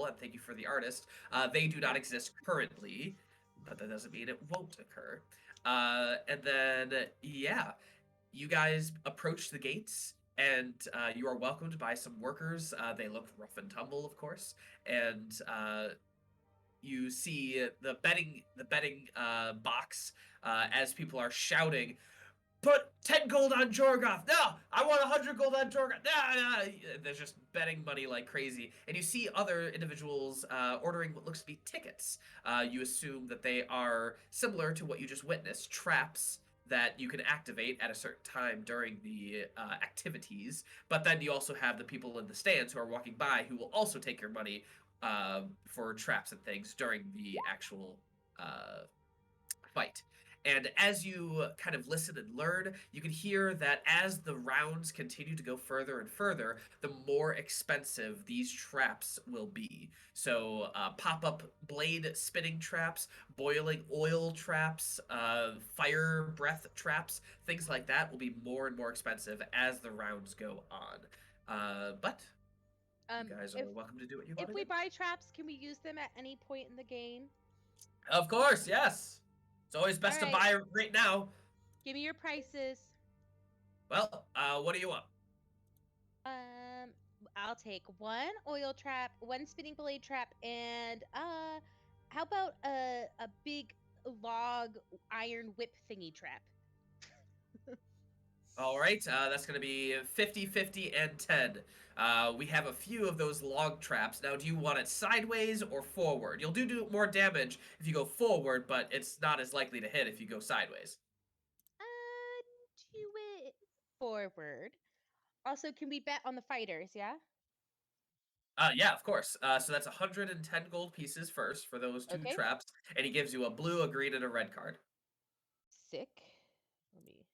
and thank you for the artist. They do not exist currently, but that doesn't mean it won't occur. And then, yeah, you guys approach the gates, and you are welcomed by some workers. They look rough and tumble, of course, and you see the betting box as people are shouting, "Put 10 gold on Jorgoth! No! I want 100 gold on Jorgoth! No! There's just betting money like crazy. And you see other individuals ordering what looks to be tickets. You assume that they are similar to what you just witnessed, traps that you can activate at a certain time during the activities. But then you also have the people in the stands who are walking by who will also take your money for traps and things during the actual fight. And as you kind of listen and learn, you can hear that as the rounds continue to go further and further, the more expensive these traps will be. So pop-up blade spinning traps, boiling oil traps, fire breath traps, things like that will be more and more expensive as the rounds go on. But you guys are welcome to do what you want to do. If we buy traps, can we use them at any point in the game? Of course, yes. It's always best to buy right now. Give me your prices. Well, what do you want? I'll take 1 oil trap, 1 spinning blade trap, and how about a big log iron whip thingy trap? All right, that's going to be 50, 50, and 10. We have a few of those log traps. Now, do you want it sideways or forward? You'll do more damage if you go forward, but it's not as likely to hit if you go sideways. Do it forward. Also, can we bet on the fighters, yeah? Yeah, of course. So that's 110 gold pieces first for those 2 traps, and he gives you a blue, a green, and a red card. Sick. Let me...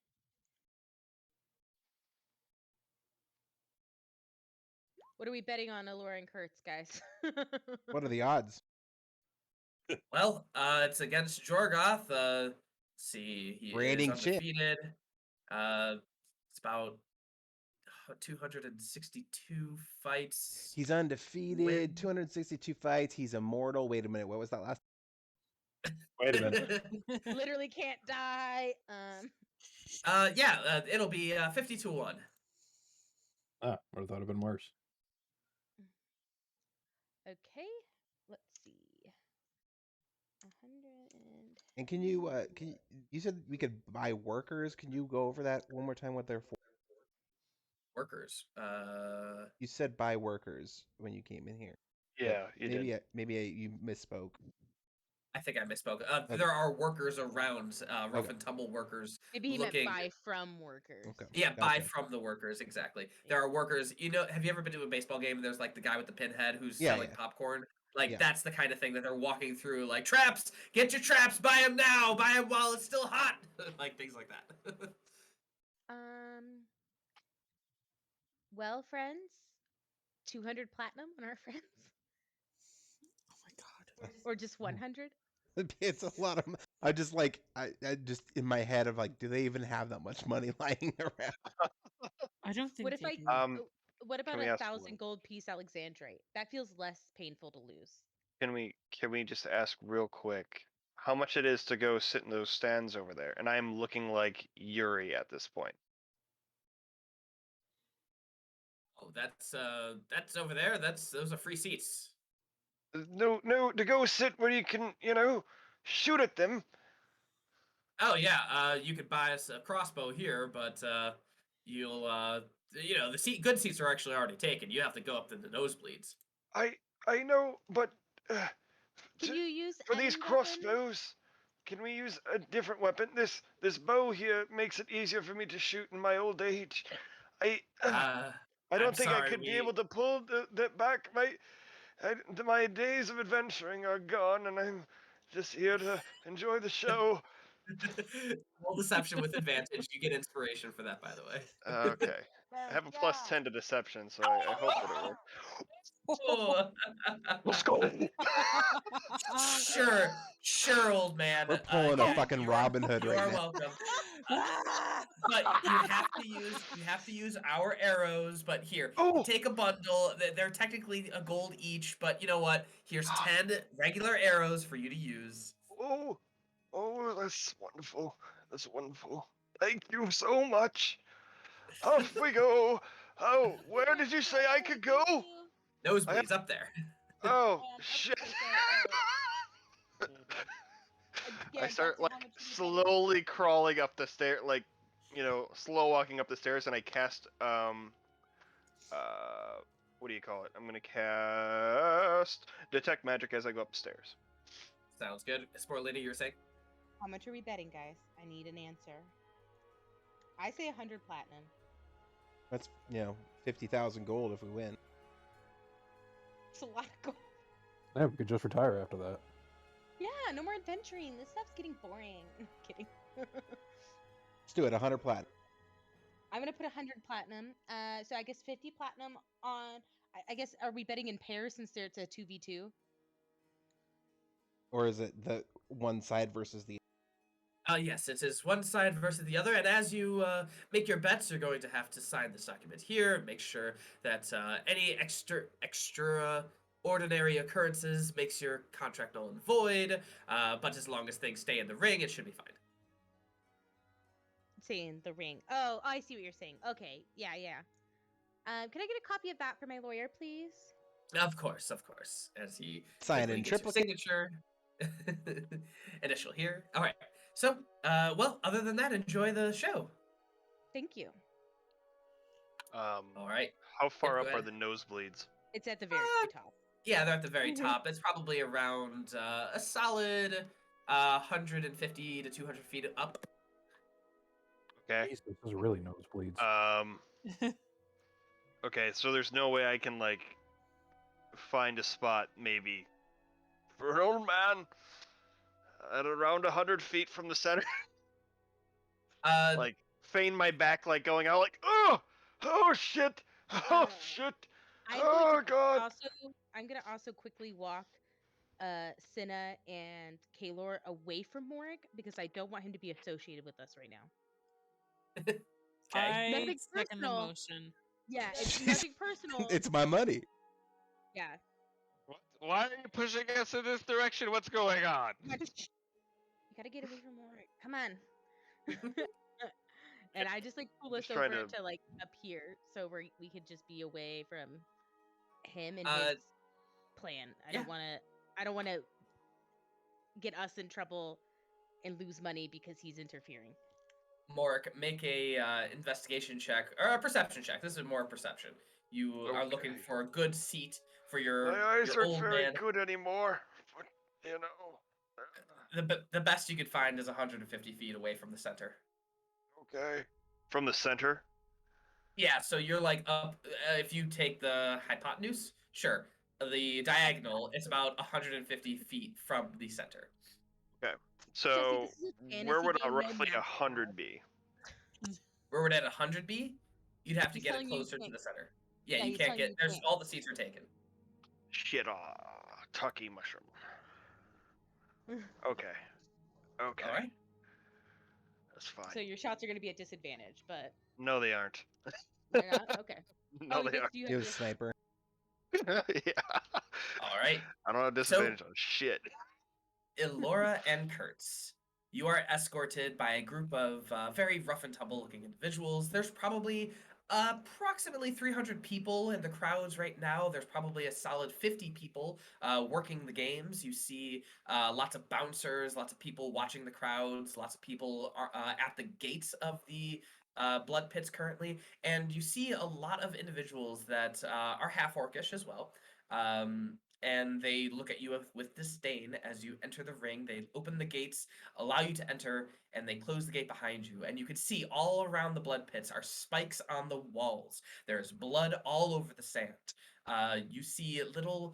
What are we betting on Elora and Kertz, guys? What are the odds? Well, it's against Jorgoth. Let's see, he is undefeated. It's about 262 fights. He's undefeated, 262 fights. He's immortal. Wait a minute, what was that last? Wait a minute. Literally can't die. Yeah, it'll be 50-1. Ah, I would have thought it'd been worse. Okay, let's see. 100 and can you you said we could buy workers? Can you go over that one more time? What they're for? Workers. You said buy workers when you came in here. Yeah, you did. Maybe you misspoke. I think I misspoke. There are workers around, rough and tumble workers. Maybe he meant buy from workers. Okay. Yeah, buy from the workers, exactly. There are workers, you know, have you ever been to a baseball game and there's like the guy with the pinhead who's selling popcorn? Like, that's the kind of thing that they're walking through, like, traps! Get your traps! Buy them now! Buy them while it's still hot! Like, things like that. Well, friends, 200 platinum on our friends? Oh my god. Or just 100? It's a lot of. I just like I just in my head of like, do they even have that much money lying around? I don't think. What if they I? do. What about 1,000 gold piece Alexandrite? That feels less painful to lose. Can we just ask real quick how much it is to go sit in those stands over there? And I'm looking like Yuri at this point. Oh, that's over there. Those are free seats. No, to go sit where you can, shoot at them. Oh yeah, you could buy us a crossbow here, but you'll the good seats are actually already taken. You have to go up to the nosebleeds. I know, but can you use for these crossbows? Can we use a different weapon? This bow here makes it easier for me to shoot in my old age. I don't think I could be able to pull that back. My days of adventuring are gone, and I'm just here to enjoy the show. Roll deception with advantage. You get inspiration for that, by the way. Okay. I have a +10 to deception, so I hope it'll work. Oh. Let's go. Sure, old man. We're pulling a fucking Robin Hood right now. You are welcome. But you have to use our arrows. But here, Oh! take a bundle. They're technically a gold each, but you know what? Here's 10 regular arrows for you to use. Oh, that's wonderful. That's wonderful. Thank you so much. Off we go. Oh, where did you say I could go? Nosebleeds up there. Oh, Okay, shit. so, I Garrett, start that's like how much you pay? slowly crawling up the stair, like slow walking up the stairs, and I cast what do you call it? I'm gonna cast detect magic as I go up the stairs. Sounds good. Sporelina, you were saying? How much are we betting, guys? I need an answer. I say 100 platinum. That's 50,000 gold if we win. It's a lot of gold. Yeah, we could just retire after that. Yeah, no more adventuring. This stuff's getting boring. Kidding. Let's do it. 100 platinum. I'm gonna put 100 platinum. So I guess 50 platinum on. I guess are we betting in pairs since it's a 2v2? Or is it the one side versus the? Yes, it is one side versus the other, and as you make your bets, you're going to have to sign this document here. Make sure that any extraordinary occurrences makes your contract null and void. But as long as things stay in the ring, it should be fine. Saying the ring. Oh, I see what you're saying. Okay, yeah. Can I get a copy of that for my lawyer, please? Of course. As he Sign in quickly gets your triplicate. signature, initial here. All right. So, well, other than that, enjoy the show. Thank you. All right. How far go up are ahead. the nosebleeds? It's at the very top. Yeah, they're at the very Mhm. top. It's probably around a solid 150 to 200 feet up. Okay. This is really nosebleeds. Okay, so there's no way I can find a spot maybe for an old man at around 100 feet from the center. Feign my back, going out, oh shit, oh shit, oh god. I'm gonna also quickly walk Cinna and Kaelor away from Morrik because I don't want him to be associated with us right now. Okay. I Nothing second the personal. motion. Yeah, it's nothing personal. It's my money. Yeah. Why are you pushing us in this direction? What's going on? You gotta get away from Morrik. Come on. And I just pull us over to up here so we could just be away from him and his plan. I don't wanna get us in trouble and lose money because he's interfering. Morrik, make a investigation check or a perception check. This is more perception. You are looking for a good seat for your My eyes your aren't old very man. good anymore. But, The best you could find is 150 feet away from the center. Okay. From the center? Yeah, so you're up. If you take the hypotenuse, sure. The diagonal is about 150 feet from the center. Okay. So where would game, roughly no 100 be? Where would at 100 be? You'd have to He's get it telling you you closer to can't- the center. Yeah, Yeah, you he's can't telling you get. you There's can't. all the seats are taken. Shit, Tucky mushroom. Okay. Okay. All right. That's fine. So your shots are gonna be at disadvantage, but No, they aren't. they're not? Okay. No, they aren't. Do you It have was sniper. Yeah. All right. I don't have disadvantage on shit. Elora and Kertz. You are escorted by a group of very rough and tumble looking individuals. There's probably approximately 300 people in the crowds right now. There's probably a solid 50 people working the games. You see lots of bouncers, lots of people watching the crowds, lots of people are, at the gates of the blood pits currently. And you see a lot of individuals that are half orcish as well. And they look at you with disdain as you enter the ring. They open the gates, allow you to enter, and they close the gate behind you. And you can see all around the blood pits are spikes on the walls. There's blood all over the sand. You see little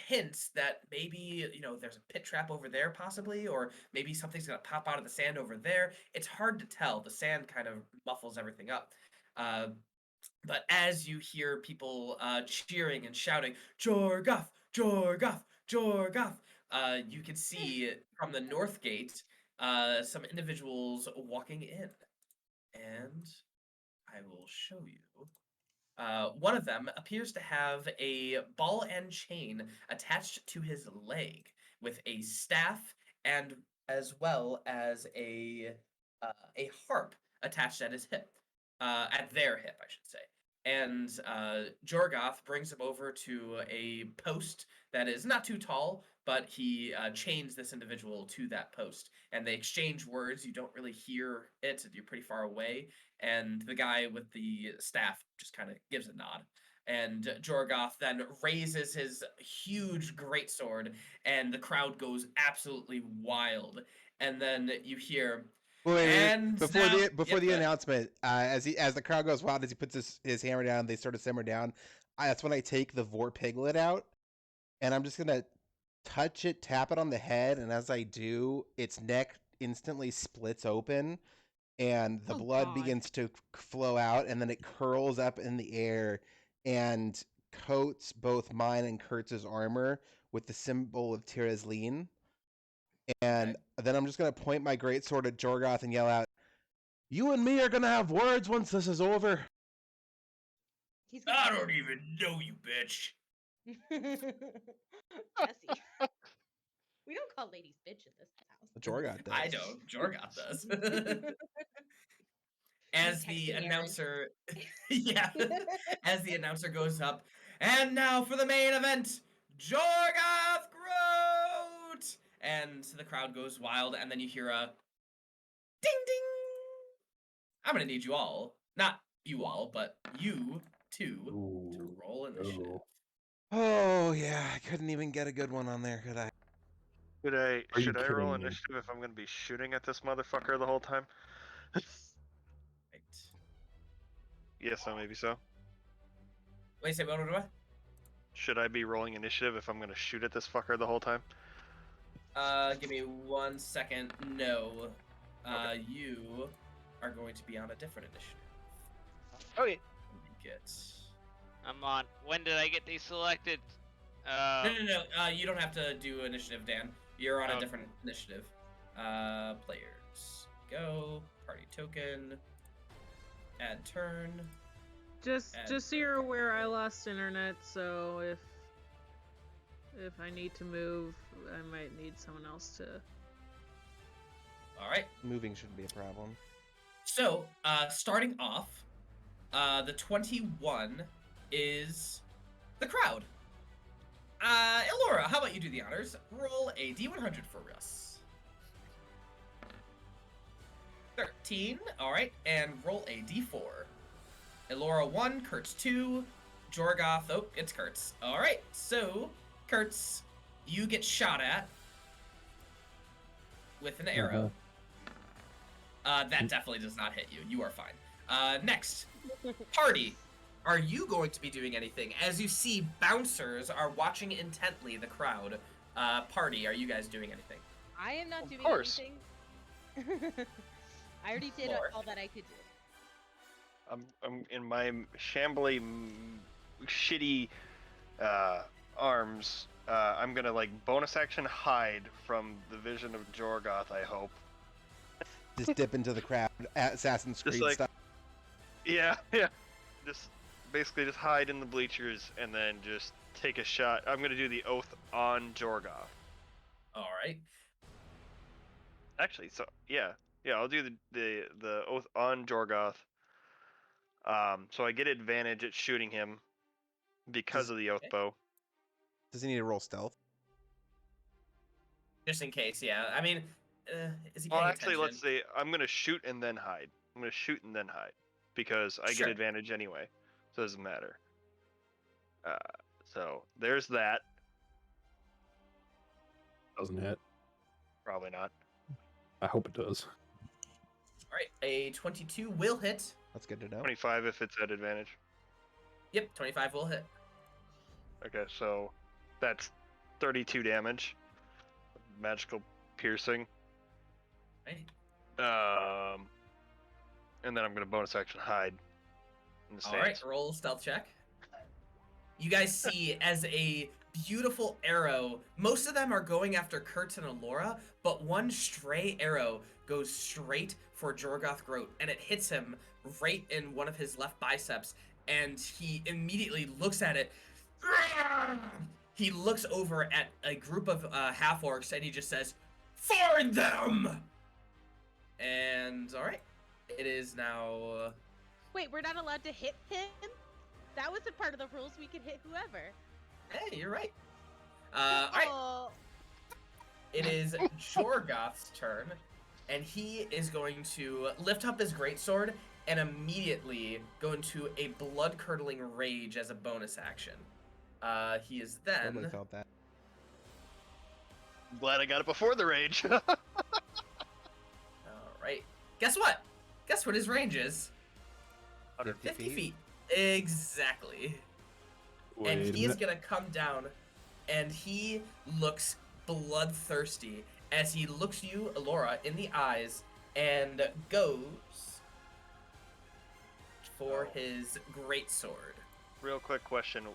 hints that maybe, there's a pit trap over there possibly, or maybe something's going to pop out of the sand over there. It's hard to tell. The sand kind of muffles everything up. But as you hear people cheering and shouting, Jorgoth, Jorgoth, Jorgoth, you can see from the north gate some individuals walking in. and I will show you. One of them appears to have a ball and chain attached to his leg with a staff and as well as a harp attached at his hip, at their hip, I should say. And Jorgoth brings him over to a post that is not too tall, but he chains this individual to that post. And they exchange words. You don't really hear it. You're pretty far away. And the guy with the staff just kind of gives a nod. And Jorgoth then raises his huge greatsword, and the crowd goes absolutely wild. And then you hear... Wait, before the announcement, as the crowd goes wild, as he puts his hammer down, they sort of simmer down. That's when I take the Vor Piglet out, and I'm just gonna touch it, tap it on the head, and as I do, its neck instantly splits open, and the blood begins to flow out, and then it curls up in the air and coats both mine and Kertz's armor with the symbol of Tirazline. And then I'm just going to point my greatsword at Jorgoth and yell out, "You and me are going to have words once this is over." I don't even know you, bitch. Jesse. We don't call ladies bitch in this house. Jorgoth does. I don't. Jorgoth does. As the announcer... yeah. As the announcer goes up, and now for the main event, Jorgoth Groat! And the crowd goes wild, and then you hear a ding ding. I'm gonna need you all, not you all, but you two, to roll initiative. Oh yeah, I couldn't even get a good one on there, could I? Should I roll initiative if I'm gonna be shooting at this motherfucker the whole time? Right. Yes, so maybe so. Wait, say what? Should I be rolling initiative if I'm gonna shoot at this fucker the whole time? Give me 1 second. No. Okay. You are going to be on a different initiative. Okay. Get... I'm on. When did I get deselected? No. You don't have to do initiative, Dan. You're on a different initiative. Players. Go. Party token. Add turn. Just so you're aware, I lost internet, so if I need to move, I might need someone else to... All right. Moving shouldn't be a problem. So, starting off, the 21 is the crowd. Elora, how about you do the honors? Roll a D100 for us. 13, all right, and roll a D4. Elora 1, Kertz 2, Jorgoth, oh, it's Kertz. All right, so, Kertz, you get shot at with an arrow. That definitely does not hit you. You are fine. Next, Party. Are you going to be doing anything? As you see, bouncers are watching intently the crowd. Party, are you guys doing anything? I am not doing anything. I already did all that I could do. I'm in my shambly, shitty arms. I'm gonna like bonus action hide from the vision of Jorgoth. I hope. Just dip into the crowd, Assassin's Creed like, stuff. Yeah. Just basically just hide in the bleachers and then just take a shot. I'm gonna do the oath on Jorgoth. All right. Actually, so yeah, I'll do the oath on Jorgoth. So I get advantage at shooting him because of the oath bow. Does he need to roll stealth? Just in case, yeah. I mean, is he paying attention? Let's say I'm gonna shoot and then hide. I'm gonna shoot and then hide because I get advantage anyway, so it doesn't matter. So there's that. Doesn't hit. Probably not. I hope it does. All right, a 22 will hit. That's good to know. 25 if it's at advantage. Yep, 25 will hit. Okay, so that's 32 damage. Magical piercing. Right. And then I'm gonna bonus action hide. All right, roll stealth check. You guys see as a beautiful arrow. Most of them are going after Kertz and Elora, but one stray arrow goes straight for Jorgoth Groat, and it hits him right in one of his left biceps, and he immediately looks at it. He looks over at a group of half-orcs, and he just says, "Find them!" And, alright, it is now... Wait, we're not allowed to hit him? That was a part of the rules, we could hit whoever. Hey, you're right. Alright. It is Jorgoth's turn, and he is going to lift up his greatsword and immediately go into a blood-curdling rage as a bonus action. He is then... Totally felt that. I'm glad I got it before the rage. Alright. Guess what? Guess what his range is? 50 feet. Exactly. And he is going to come down, and he looks bloodthirsty as he looks you, Elora, in the eyes and goes for his greatsword. Real quick question.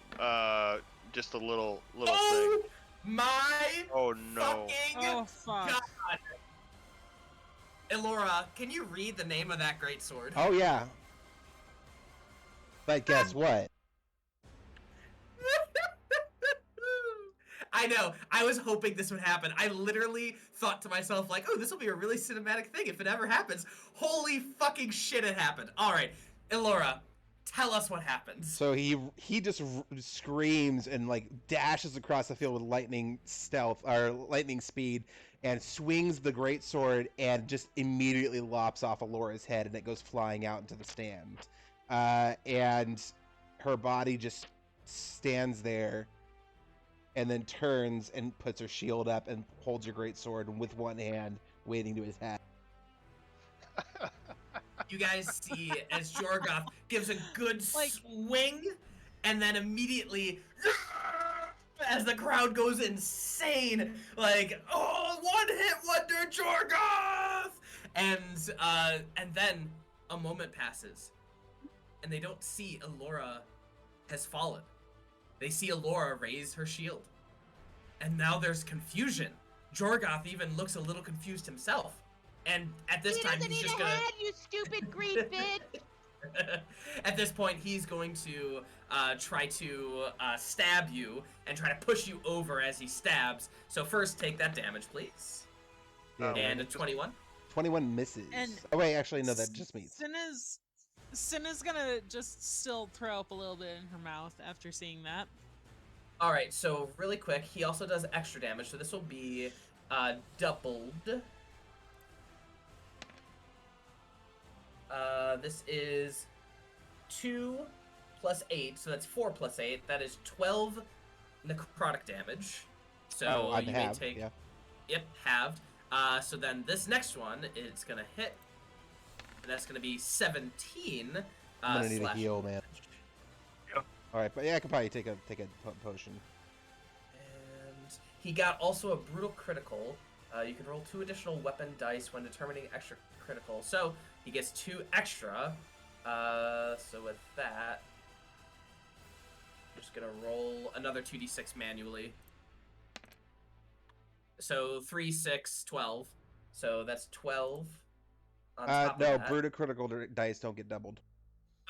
Just a little thing. My Oh no. Oh fuck. God. Elora, can you read the name of that greatsword? Oh yeah. But guess what? I know. I was hoping this would happen. I literally thought to myself, like, oh, this will be a really cinematic thing if it ever happens. Holy fucking shit, it happened. All right, Elora, tell us what happens. So he just screams and like dashes across the field with lightning speed and swings the greatsword and just immediately lops off Elora's head, and it goes flying out into the stand. And her body just stands there and then turns and puts her shield up and holds her greatsword with one hand, waiting to attack. You guys see as Jorgoth gives a good swing, and then immediately, as the crowd goes insane, like, oh, one-hit wonder Jorgoth! And then a moment passes, and they don't see Elora has fallen. They see Elora raise her shield. And now there's confusion. Jorgoth even looks a little confused himself. And at this time, he's just gonna... Head, you stupid green bitch! At this point, he's going to try to stab you and try to push you over as he stabs. So first, take that damage, please. Yeah. And a 21. 21 misses. And oh wait, actually no, that just meets. Cinna's gonna just still throw up a little bit in her mouth after seeing that. Alright, so really quick, he also does extra damage, so this will be doubled. This is 2 plus 8, so that's 4 plus 8. That is 12 necrotic damage. So you may take... Yeah. Yep, halved. So then this next one is going to hit. And that's going to be 17. I'm going to need a heal, man. Yep. Alright, but yeah, I could probably take a potion. And he got also a brutal critical. You can roll 2 additional weapon dice when determining extra critical. So he gets 2 extra. So with that, I'm just going to roll another 2d6 manually. So 3, 6, 12. So that's 12. On top no, of that. brutal critical dice don't get doubled.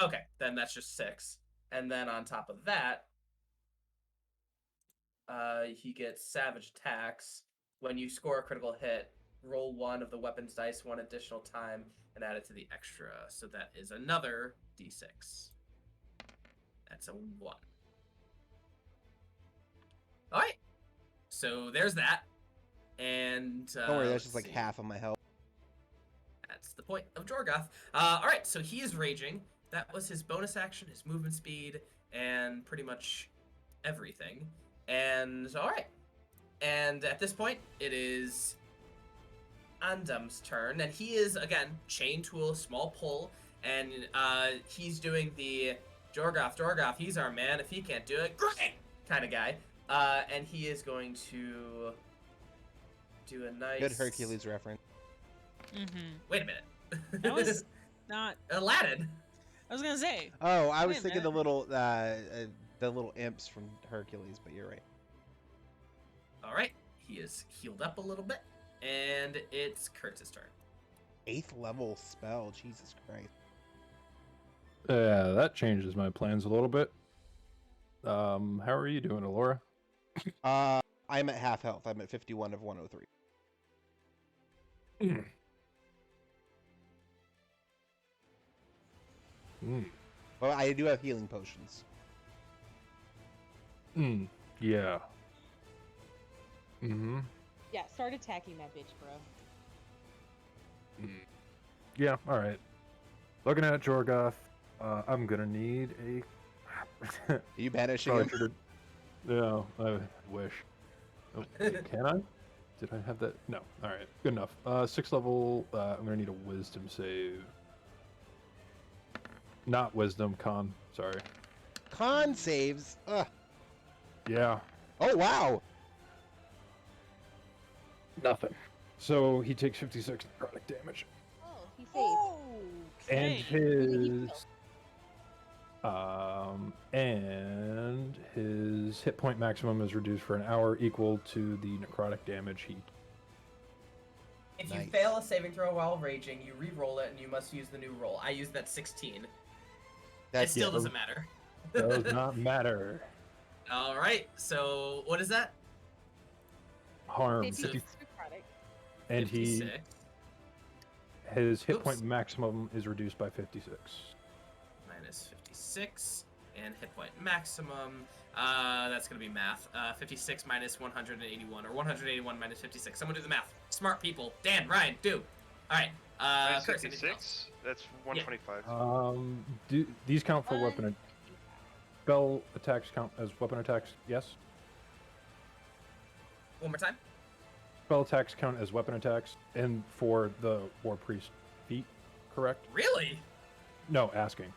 Okay, then that's just 6. And then on top of that, he gets savage attacks. When you score a critical hit, roll 1 of the weapon's dice 1 additional time and add it to the extra. So that is another d6. That's a 1. Alright. So there's that. And don't worry, that's just like half of my health. That's the point of Jorgoth. Alright, so he is raging. That was his bonus action, his movement speed, and pretty much everything. And alright. And at this point, it is Andam's turn, and he is, again, chained to a small pole, and he's doing the Jorgoth, he's our man. If he can't do it, great! Kind of guy. And he is going to do a nice... Good Hercules reference. Mm-hmm. Wait a minute. That was not... Aladdin. I was gonna say. Oh, I was thinking the little imps from Hercules, but you're right. All right, he is healed up a little bit, and it's Kurtz's turn. 8th level spell. Jesus Christ. Yeah, that changes my plans a little bit. How are you doing, Elora? I'm at half health. I'm at 51 of 103. Well, I do have healing potions. Yeah. Mm-hmm. Yeah, start attacking that bitch, bro. Yeah, alright. Looking at Jorgoth, I'm gonna need a... Are you banishing him? No, I wish. Oh, can I? Did I have that? No. Alright, good enough. 6th level, I'm gonna need a wisdom save. Not wisdom, con. Sorry. Con saves? Ugh. Yeah. Oh, wow. Nothing. So he takes 56 necrotic damage. Oh, he saved. And his hit point maximum is reduced for an hour, equal to the necrotic damage he. If you fail a saving throw while raging, you re-roll it, and you must use the new roll. I used that 16. It still doesn't matter. Does not matter. All right. So what is that? Harm. 50. And 56. His hit point maximum is reduced by 56. Minus 56 and hit point maximum. That's gonna be math. 56 minus 181, or 181 minus 56. Someone do the math. Smart people. Dan, Ryan, do. All right. 56. That's 125. Do these count for weapon? Spell attacks count as weapon attacks? Yes. One more time. Spell attacks count as weapon attacks, and for the War Priest feat, correct? Really? No, asking.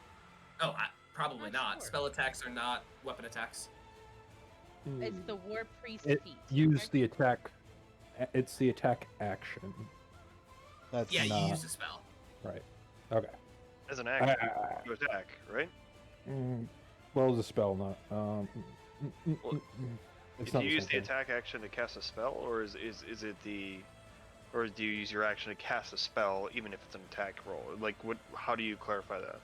Oh, probably not. Sure. Spell attacks are not weapon attacks. It's the War Priest feat. Use the attack. It's the attack action. That's yeah, not... you use a spell. Right. Okay. As an action, you attack, right? Well, as a spell, not. Do you use the attack action to cast a spell, or is it the, or do you use your action to cast a spell even if it's an attack roll? Like, what? How do you clarify that?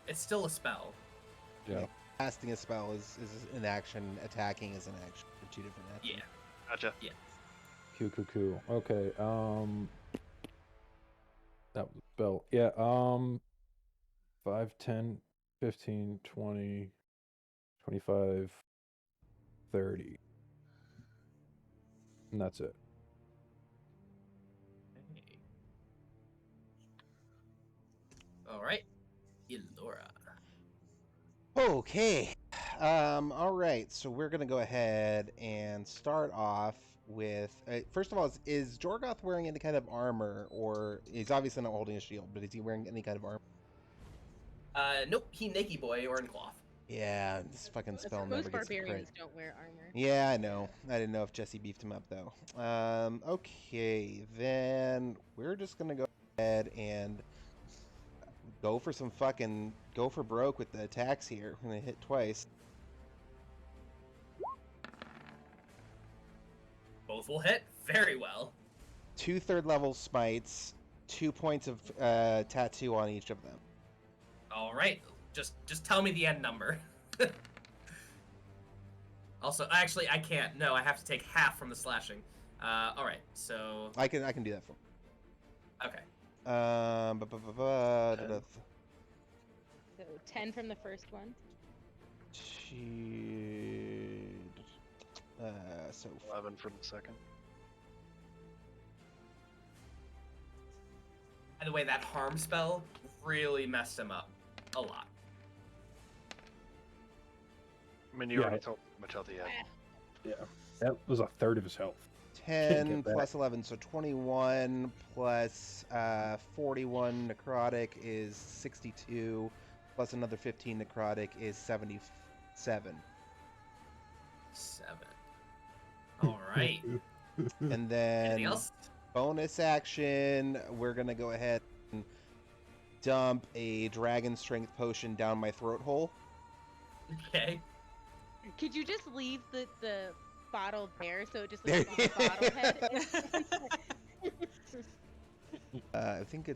It's still a spell. Yeah. Casting a spell is an action. Attacking is an action. They're two different actions. Yeah. Gotcha. Yeah. Cool. Okay. That was a spell. Yeah. 5, 10, 15, 20, 25, 30. And that's it. Okay. All right. Elora. Okay. All right. So we're gonna go ahead and start off with. First of all, is Jorgoth wearing any kind of armor, or he's obviously not holding a shield, but is he wearing any kind of armor? Nope. He naked boy or in cloth. Yeah, this fucking spell never Most gets barbarians don't wear armor. Yeah, I know. I didn't know if Jesse beefed him up though. Okay, then we're just gonna go ahead and go for broke with the attacks here. I'm gonna hit twice. Both will hit very well. 2 3rd level smites, 2 points of tattoo on each of them. All right, just tell me the end number. Also, actually, I can't. No, I have to take half from the slashing. All right, so I can do that for. Okay. So 10 from the first one. So 11 from the second. By the way, that harm spell really messed him up a lot. I mean, you already told me how much health he had. Yeah, that was a third of his health. 10 plus 11, so 21 plus 41 necrotic is 62, plus another 15 necrotic is 77. 7. All right. And then anything else? Bonus action, we're gonna go ahead and dump a dragon strength potion down my throat hole. Okay. Could you just leave the bottle there, so it just looks like a bottle head. I think I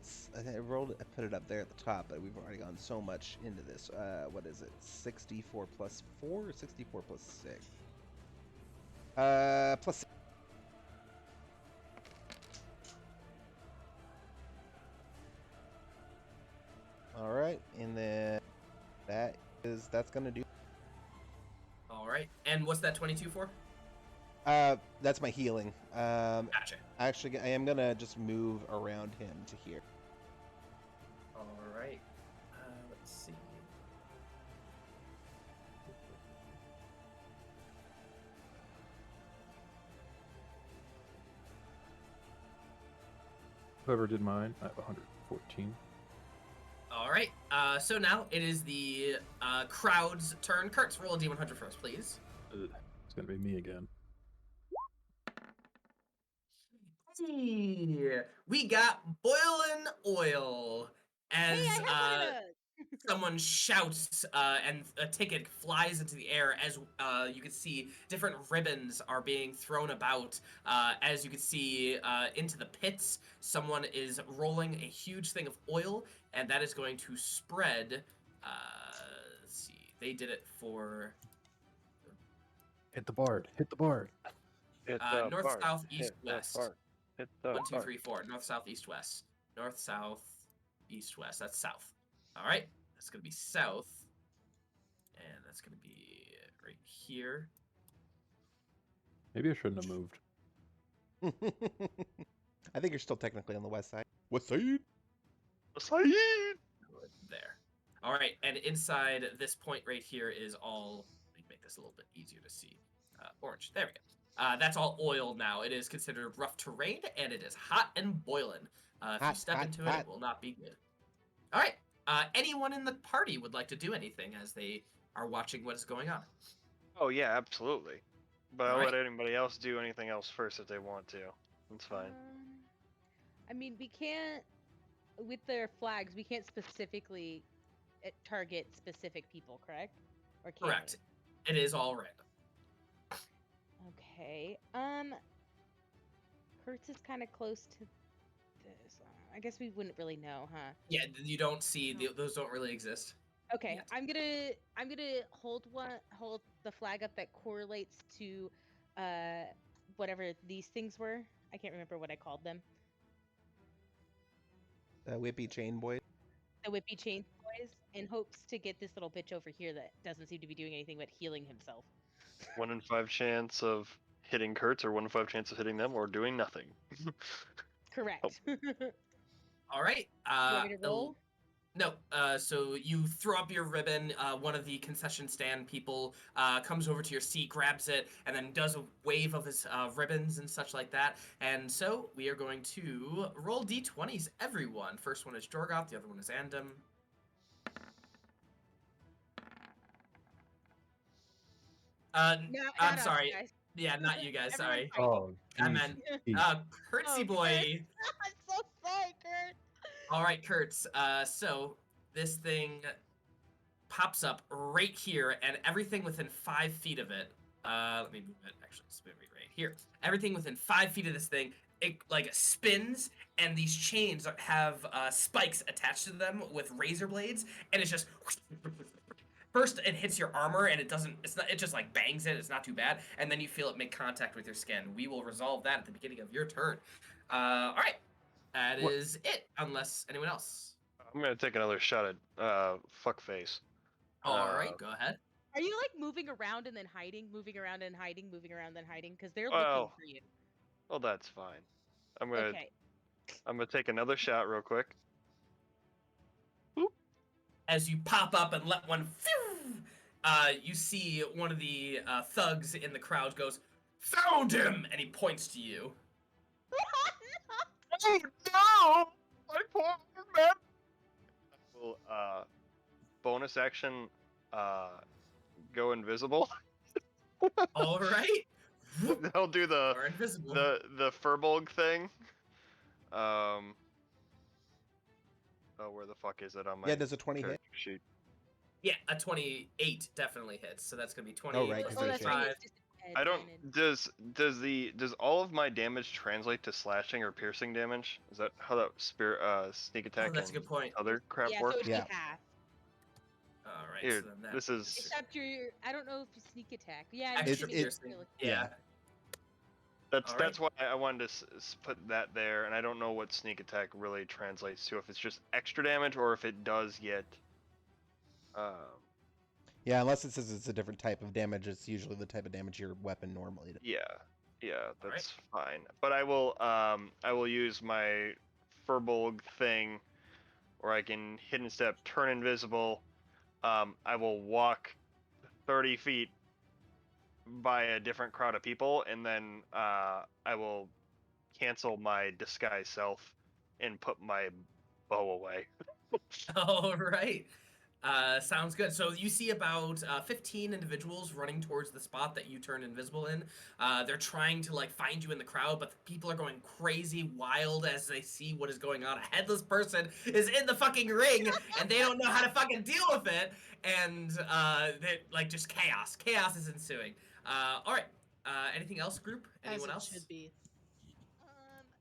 put it up there at the top, but we've already gone so much into this. What is it? 64 plus 4 or 64 plus 6? Plus 6. All right, and then that's gonna do. All right, and what's that 22 for? That's my healing. Gotcha. Actually, I am gonna just move around him to here. All right. Let's see. Whoever did mine, I have 114. All right. So now it is the crowd's turn. Kertz, roll a D100 first, please. It's gonna be me again. We got boiling oil as someone shouts and a ticket flies into the air as you can see different ribbons are being thrown about. As you can see into the pits, someone is rolling a huge thing of oil, and that is going to spread. Let's see, they did it for Hit the bard. Hit the bard. north, south, east, west. Hit the 1, 2, 3, 4. North, south, east, west. North, south, east, west. That's south. All right. That's going to be south. And that's going to be right here. Maybe I shouldn't have moved. I think you're still technically on the west side. West side? There. All right. And inside this point right here is all... Let me make this a little bit easier to see. Orange. There we go. That's all oil now. It is considered rough terrain, and it is hot and boiling. If you step into it, it will not be good. All right. Anyone in the party would like to do anything as they are watching what is going on? Oh yeah, absolutely. But I'll All let right. anybody else do anything else first if they want to. That's fine. I mean, we can't, with their flags, we can't specifically target specific people, correct? Or can Correct. It is all random. Okay. Kertz is kind of close to this. I guess we wouldn't really know, huh? Yeah, you don't see those don't really exist. Okay, yet. I'm gonna hold the flag up that correlates to whatever these things were. I can't remember what I called them. Whippy chain boy. The whippy chain boys, in hopes to get this little bitch over here that doesn't seem to be doing anything but healing himself. 1 in 5 chance of hitting Kurtz, or 1 in 5 chance of hitting them, or doing nothing. Correct. All right. You want me to roll? No. So you throw up your ribbon. One of the concession stand people comes over to your seat, grabs it, and then does a wave of his ribbons and such like that. And so we are going to roll d20s, everyone. First one is Jorgoth. The other one is Andam. I'm sorry. Guys. Yeah, not you guys. Sorry. Oh, I meant Kurtzy boy. I'm so sorry, Kurt. All right, Kurtz. So this thing pops up right here, and everything within 5 feet of it. Let me move it. Actually, spin it right here. Everything within 5 feet of this thing, it like spins, and these chains have spikes attached to them with razor blades, and it's just. First, it hits your armor, and it doesn't. It's not. It just like bangs it. It's not too bad, and then you feel it make contact with your skin. We will resolve that at the beginning of your turn. All right, that is it. Unless anyone else. I'm gonna take another shot at fuckface. All right, go ahead. Are you like moving around and then hiding, moving around and hiding, moving around and hiding? Because they're looking for you. Well, that's fine. I'm gonna take another shot real quick. As you pop up and let one, you see one of the thugs in the crowd goes, "Found him!" and he points to you. Oh no! My poor man. Will bonus action go invisible? All right. I'll do the invisible. the Furbolg thing. Oh, where the fuck is it on my? Yeah, does a 20 hit? Sheet. Yeah, a 28 definitely hits. So that's gonna be 28. Oh, right, Oh, that's right. I don't. Does all of my damage translate to slashing or piercing damage? Is that how that sneak attack? Oh, that's a good point. Other crap Yeah, works? so it'd be half. All right. Here, So then this is. Except I don't know if you sneak attack. Yeah, extra you piercing. Yeah. That's why I wanted to put that there, and I don't know what sneak attack really translates to. If it's just extra damage, or if it does get. Yeah, unless it says it's a different type of damage, it's usually the type of damage your weapon normally does. Yeah, that's fine. But I will use my Furbolg thing, where I can hidden step, turn invisible. I will walk 30 feet by a different crowd of people, and then I will cancel my disguise self and put my bow away. All right. Sounds good. So you see about 15 individuals running towards the spot that you turned invisible in. They're trying to like find you in the crowd, but the people are going crazy wild as they see what is going on. A headless person is in the fucking ring, and they don't know how to fucking deal with it. And like just chaos. Chaos is ensuing. All right. Anything else, group? Anyone else? Should be.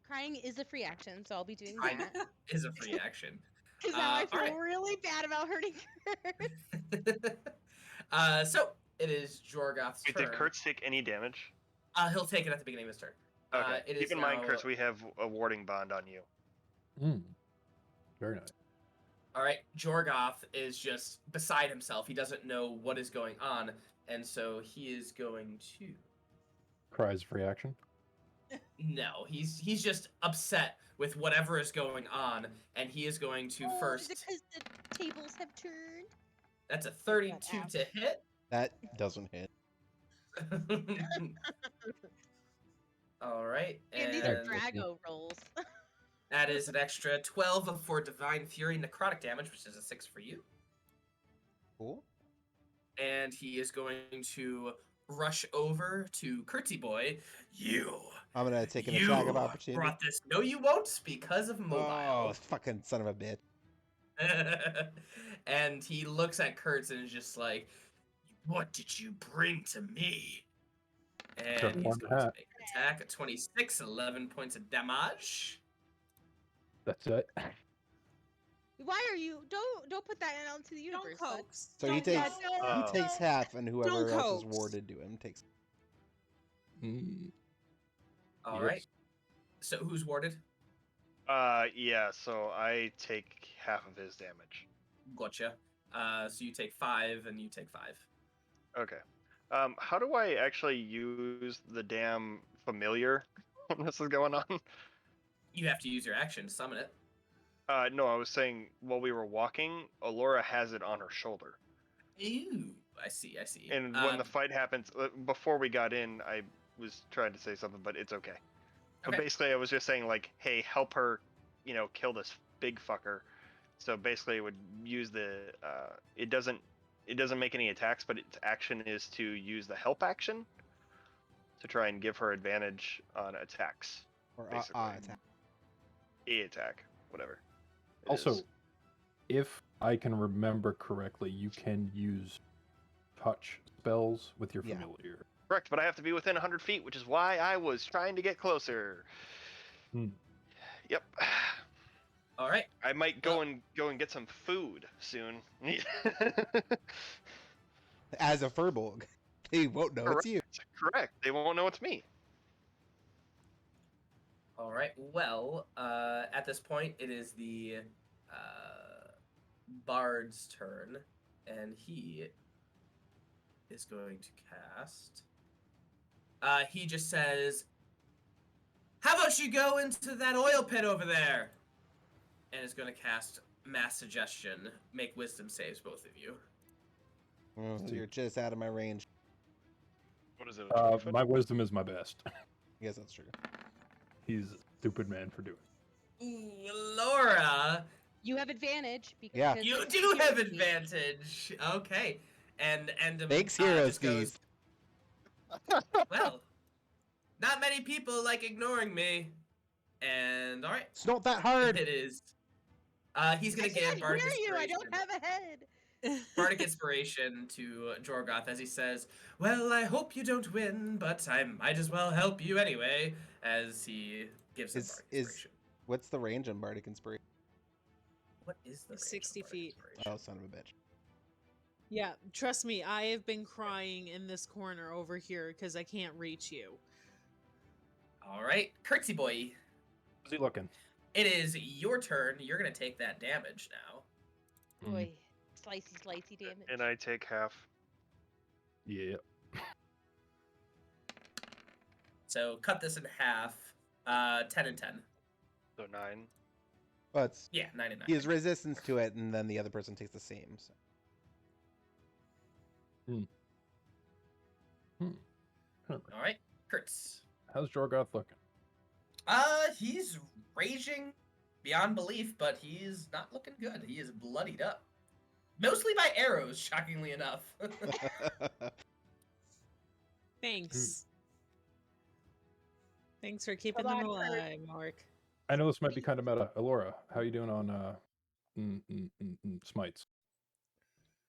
Crying is a free action, so I'll be doing Crying that. is a free action. Because now I feel really bad about hurting her. So it is Jorgoth's turn. Did Kertz take any damage? He'll take it at the beginning of his turn. Okay. Keep in mind, Kertz, we have a warding bond on you. Very nice. All right, Jorgoth is just beside himself. He doesn't know what is going on, and so he is going to. Cries free action. No, he's just upset with whatever is going on, and he is going to first. Is it because the tables have turned? That's a 32 to hit. That doesn't hit. All right, and these are Drago rolls. That is an extra 12 for Divine Fury necrotic damage, which is a 6 for you. Cool. And he is going to rush over to Curtsy Boy. I'm gonna take an attack of opportunity. Brought this. No, you won't, because of mobile. Oh, fucking son of a bitch. And he looks at Kertz and is just like, "What did you bring to me?" And he's going to make an attack at 26, 11 points of damage. That's it. Why are you? Don't put that out into the universe. Don't coax. So he takes half, and whoever else is warded to him takes. All right. So who's warded? Yeah. So I take half of his damage. Gotcha. So you take 5, and you take 5. Okay. How do I actually use the damn familiar when this is going on? You have to use your action to summon it. No, I was saying while we were walking, Elora has it on her shoulder. Ooh, I see. And when the fight happens, before we got in, I was trying to say something, but it's okay. But basically, I was just saying, like, hey, help her, kill this big fucker. So basically, it would use the, it doesn't make any attacks, but its action is to use the help action to try and give her advantage on attacks. Or attack. Attack, whatever. Also, if I can remember correctly, you can use touch spells with your familiar. Correct, but I have to be within 100 feet, which is why I was trying to get closer. Yep. All right. I might go and get some food soon. As a Furbolg, they won't know it's you. Correct. They won't know it's me. All right. Well, at this point, it is the Bard's turn, and he is going to cast. He just says, "How about you go into that oil pit over there?" And is going to cast Mass Suggestion. Make wisdom saves, both of you. You're just out of my range. What is it? My wisdom is my best. I guess that's true. He's a stupid man for doing it. Ooh, Laura. You have advantage. Because You do have advantage. Okay. And thanks, Hero Steve. Well, not many people like ignoring me. And all right. It's not that hard. It is. He's gonna give I can't Bard hear you. I Inspiration. don't have a head. Bardic Inspiration to Jorgoth as he says, "Well, I hope you don't win, but I might as well help you anyway," as he gives him Bardic Inspiration. What's the range on Bardic Inspiration? What is the range 60 feet. Oh, son of a bitch. Yeah, trust me, I have been crying in this corner over here because I can't reach you. All right, Curtsy boy. How's he looking? It is your turn. You're going to take that damage now. Boy, slicey damage. And I take half. Yeah. So cut this in half. 10 and 10. So 9. Well, it's, yeah, 9 and 9. He has resistance to it, and then the other person takes the same. So. All right, Kurtz. How's Jorgoth looking? He's raging beyond belief, but he's not looking good. He is bloodied up. Mostly by arrows, shockingly enough. Thanks. Thanks for keeping them alive, Mark. I know this might be kind of meta. Elora, how you doing on smites?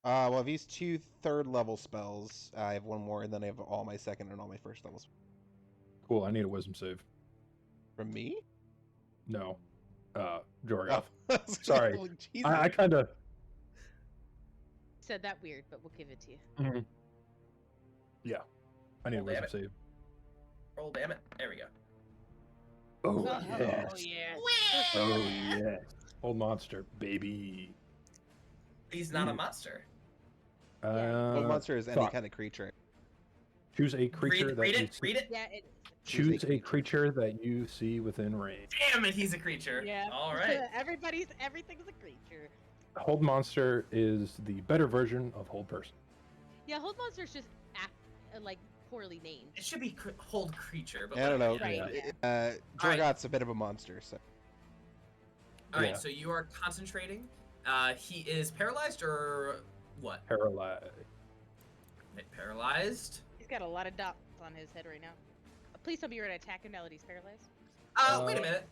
Well, I've used 2 third-level spells. I have 1 more, and then I have all my second and all my first levels. Cool, I need a wisdom save. From me? No. Jorgoth. Oh. Sorry. Oh, I kind of... Said that weird, but we'll give it to you. Mm-hmm. Yeah. I need a wisdom save. Roll, damn it. There we go. Oh, yes. Oh, yeah. Oh, yes. Old monster, baby. He's not a monster. Old monster is any kind of creature. Choose a creature read that it. Read it. Yeah, it Choose a creature that you see within range. Damn it, he's a creature. Yeah. All right. Everything's a creature. Hold monster is the better version of hold person. Yeah, hold monster's just like poorly named. It should be hold creature, but I don't know. Right, Jorgoth's a bit of a monster, so. All right, so you are concentrating. He is paralyzed or what? Paralyzed. Paralyzed. He's got a lot of dots on his head right now. Please tell me you're gonna attack him now that he's paralyzed. Wait a minute.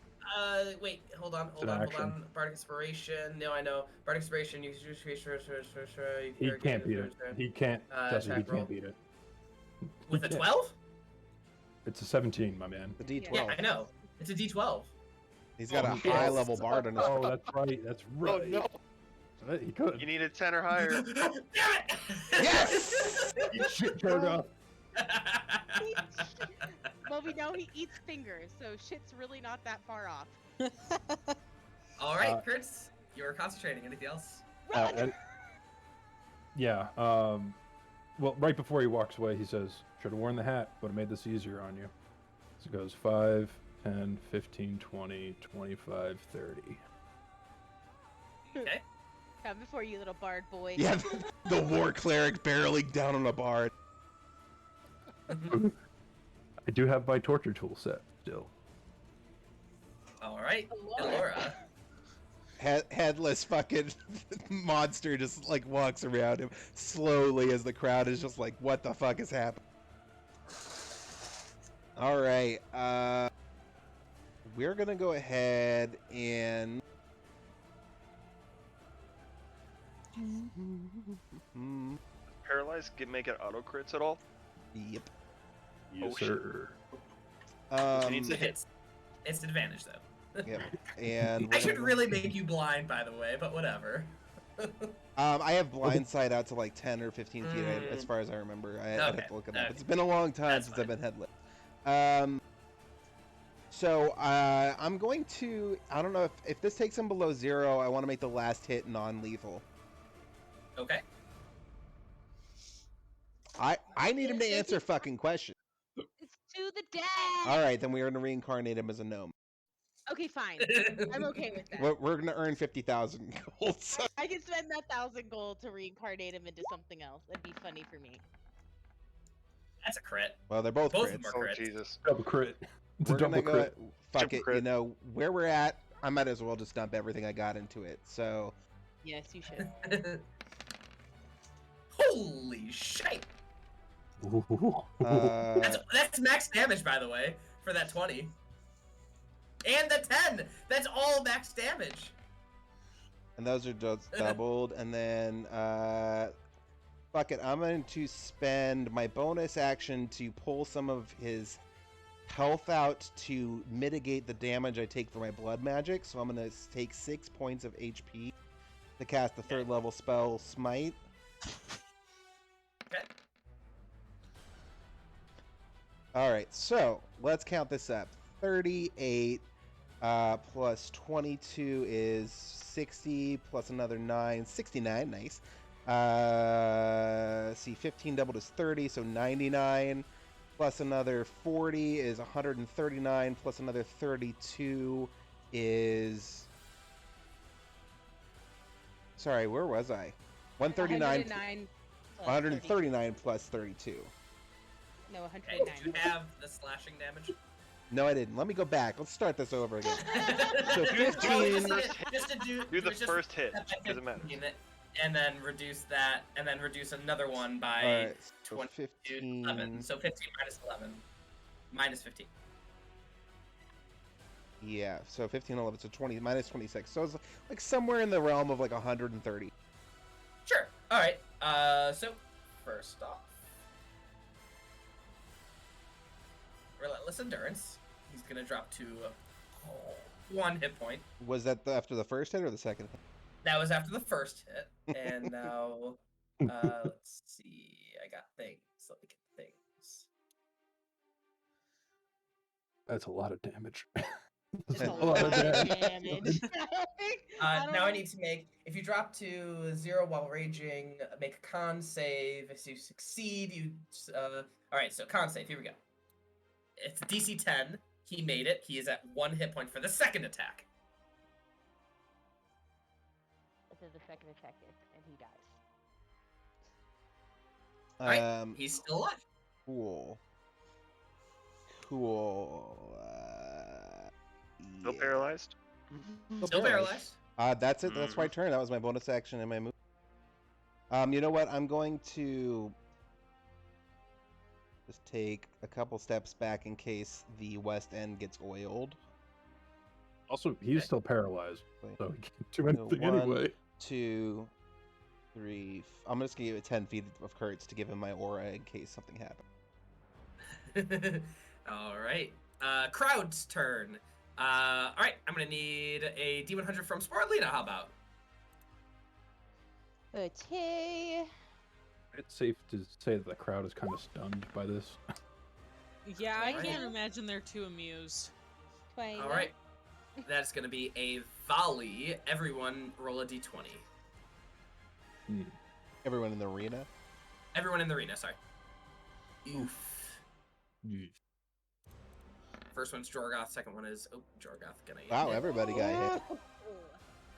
Wait, hold on. Bardic Inspiration. No, I know. Bardic Inspiration. You He can't beat it. He can't. He can't beat it. With a 12? It's a 17, my man. The D12. Yeah, I know. It's a D12. He's got a high-level bard on his. Oh, that's right. That's right. Oh, no. He could. You need a 10 or higher. Damn it! Yes! You shit, Jorgoth. Well, we know he eats fingers, so shit's really not that far off. All right, Kurtz, you're concentrating. Anything else? Well, right before he walks away, he says, "Should have worn the hat. Would have made this easier on you." So it goes 5, 10, 15, 20, 25, 30. Okay. Come before you, little bard boy. Yeah, the war cleric barreling down on a bard. I do have my torture tool set still. All right, Elora. Headless fucking monster just like walks around him slowly as the crowd is just like, what the fuck is happening? All right, we're gonna go ahead and Paralyzed, make it auto crits at all? Yep. Yes, sir. It needs to hit. It's an advantage though. Yep. And I should really make you blind, by the way, but whatever. I have blind sight out to like 10 or 15 feet, as far as I remember. I'd have to look it up. It's been a long time since I've been headless. So I'm going to. I don't know if this takes him below 0. I want to make the last hit non-lethal. Okay. I need him to answer fucking questions. It's to the dead. All right, then we're gonna reincarnate him as a gnome. Okay, fine. I'm okay with that. We're gonna earn 50,000 gold. So. I can spend that 1,000 gold to reincarnate him into something else. That'd be funny for me. That's a crit. Well, they're both crits. Of them are crits. Oh, Jesus. Double crit. It's We're a double gonna crit. Fuck it. You know where we're at. I might as well just dump everything I got into it. So. Yes, you should. Holy shit! That's max damage, by the way, for that 20. And the 10! That's all max damage! And those are just doubled. And then, fuck it. I'm going to spend my bonus action to pull some of his health out to mitigate the damage I take for my blood magic. So I'm going to take 6 points of HP to cast the 3rd level spell, Smite. Okay. Alright, so let's count this up. 38 plus 22 is 60, plus another 9, 69, nice. See, 15 doubled is 30, so 99, plus another 40 is 139, plus another 32 is... Sorry, where was I? 139 plus 32. No, Okay, 109. do you have the slashing damage? No, I didn't. Let me go back. Let's start this over again. So Do the 15... Do the first hit. Doesn't matter. And then reduce that, and then reduce another one by Alright, so 20 15... 11. So 15 minus 11. Minus 15. Yeah, so 15, 11, so 20, minus 26. So it's like somewhere in the realm of like 130. Sure. Alright. So, first off, Relentless Endurance. He's gonna drop to 1 hit point. Was that after the first hit or the second hit? That was after the first hit. And now, let's see. I got things. Let me get things. That's a lot of damage. Just a lot of damage. Now I need to make, if you drop to 0 while raging, make a con save. If you succeed, you, alright, so con save, here we go. It's DC 10. He made it. He is at 1 hit point for the second attack. So the second attack hits, and he dies. Alright, he's still alive. Cool. Cool. Still paralyzed? Still paralyzed. That's it. That's my turn. That was my bonus action and my move. You know what? I'm going to just take a couple steps back in case the west end gets oiled. Also, he's still paralyzed, so he can't do anything one, anyway. 2, 3. I'm just gonna give it 10 feet of Kertz to give him my aura in case something happens. All right. Crowd's turn. All right. I'm gonna need a D100 from Sporelina. How about? Okay. It's safe to say that the crowd is kind of stunned by this. Yeah, I can't imagine they're too amused. All right. That's gonna be a volley. Everyone roll a D20. Everyone in the arena? Everyone in the arena, sorry. Oof. First one's Jorgoth, second one is... Oh, Jorgoth gonna get Wow, hit. everybody got hit.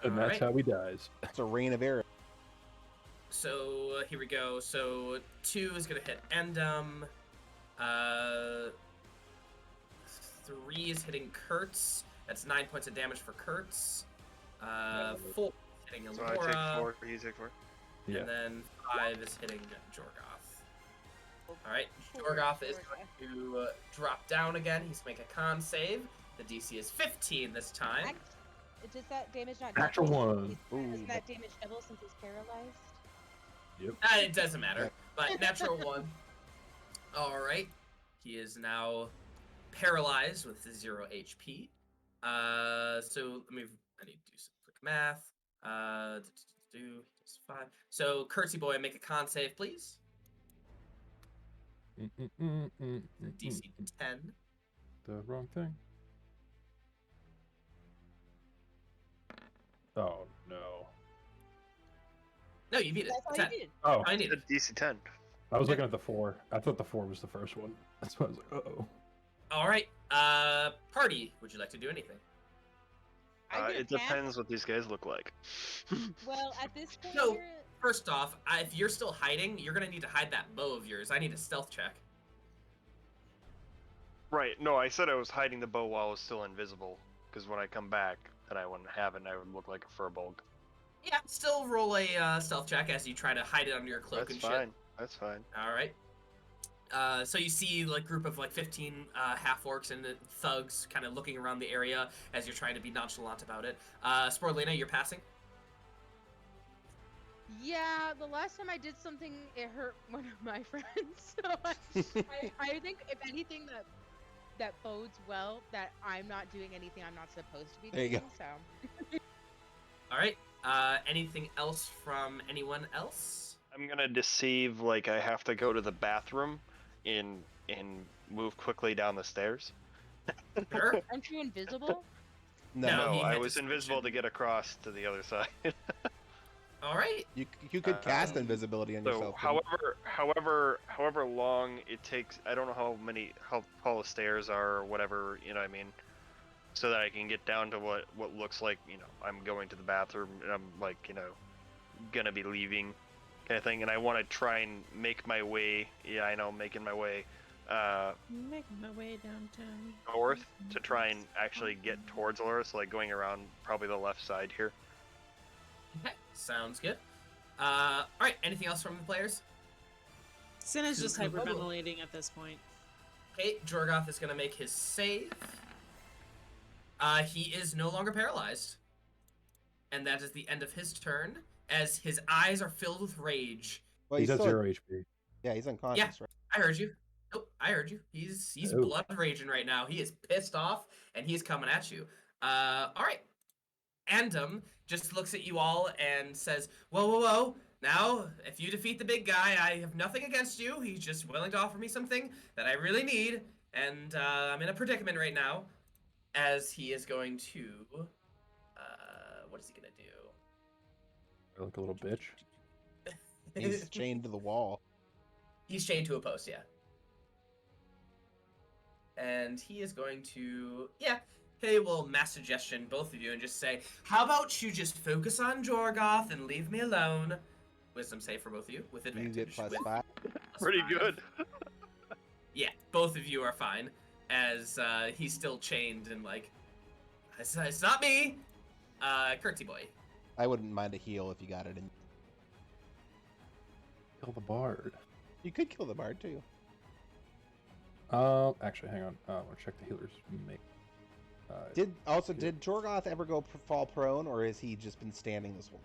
And that's how he dies. It's a rain of arrows. So, here we go. So, 2 is gonna hit Endem. 3 is hitting Kertz. That's 9 points of damage for Kertz. 4 is hitting Elora. So I take 4, you take 4. Yeah. And then 5 is hitting Jorgoth. Alright, Jorgoth is going to drop down again. He's going to make a con save. The DC is 15 this time. Does that damage not Natural double? 1. Does that damage double since he's paralyzed? Yep. It doesn't matter. But natural 1. Alright. He is now paralyzed with 0 HP. So I need to do some quick math. Just 5. So Curtsy boy, make a con save, please. DC 10. The wrong thing. Oh no. No, you beat it. That's all 10. you needed. Oh, I need it. DC 10. I was looking at the 4. I thought the 4 was the first one. That's why I was like, uh-oh. All right. Party, would you like to do anything? It depends what these guys look like. Well, at this point, So, first off, if you're still hiding, you're going to need to hide that bow of yours. I need a stealth check. Right, no, I said I was hiding the bow while I was still invisible, because when I come back, then I wouldn't have it, and I would look like a Furbolg. Yeah, still roll a stealth check as you try to hide it under your cloak and shit. That's fine. All right. So you see like group of like 15 half-orcs and thugs kind of looking around the area as you're trying to be nonchalant about it. Sporelina, you're passing? Yeah, the last time I did something, it hurt one of my friends. So I think if anything that bodes well that I'm not doing anything I'm not supposed to be There you doing. go. So. All right. Anything else from anyone else? I'm gonna deceive like I have to go to the bathroom and move quickly down the stairs. Sure. Aren't you invisible? No, he I had was invisible to get across to the other side. All right. You could cast invisibility on So, yourself. however long it takes, I don't know how tall the stairs are or whatever, you know what I mean, so that I can get down to what looks like, you know, I'm going to the bathroom and I'm like, you know, gonna be leaving kind of thing, and I want to try and make my way, making my way Making my way downtown. north to try and actually get towards Elora, so like going around probably the left side here. Okay, sounds good. All right. Anything else from the players? Cinna's just Cool. hyperventilating at this point. Okay, Jorgoth is gonna make his save. He is no longer paralyzed, and that is the end of his turn, as his eyes are filled with rage. Well, He's at still 0 HP. Yeah, he's unconscious, right? I heard you. Nope, I heard you. He's Oh. blood raging right now. He is pissed off, and he's coming at you. All right. Andum just looks at you all and says, "Whoa, whoa, whoa! Now, if you defeat the big guy, I have nothing against you. He's just willing to offer me something that I really need, and I'm in a predicament right now." As he is going to, what is he gonna do? Like a little bitch. He's chained to the wall. He's chained to a post, yeah. And he is going to, hey, well, mass suggestion, both of you, and just say, how about you just focus on Jorgoth and leave me alone? Wisdom save for both of you, with You advantage. get +5. Plus Pretty 5. good. Yeah, both of you are fine, as he's still chained and like, it's not me, Curtsy boy. I wouldn't mind a heal if you got it in. Kill the bard. You could kill the bard too. Actually, hang on. I want to check the healer's make. Did Jorgoth ever go fall prone, or has he just been standing this one?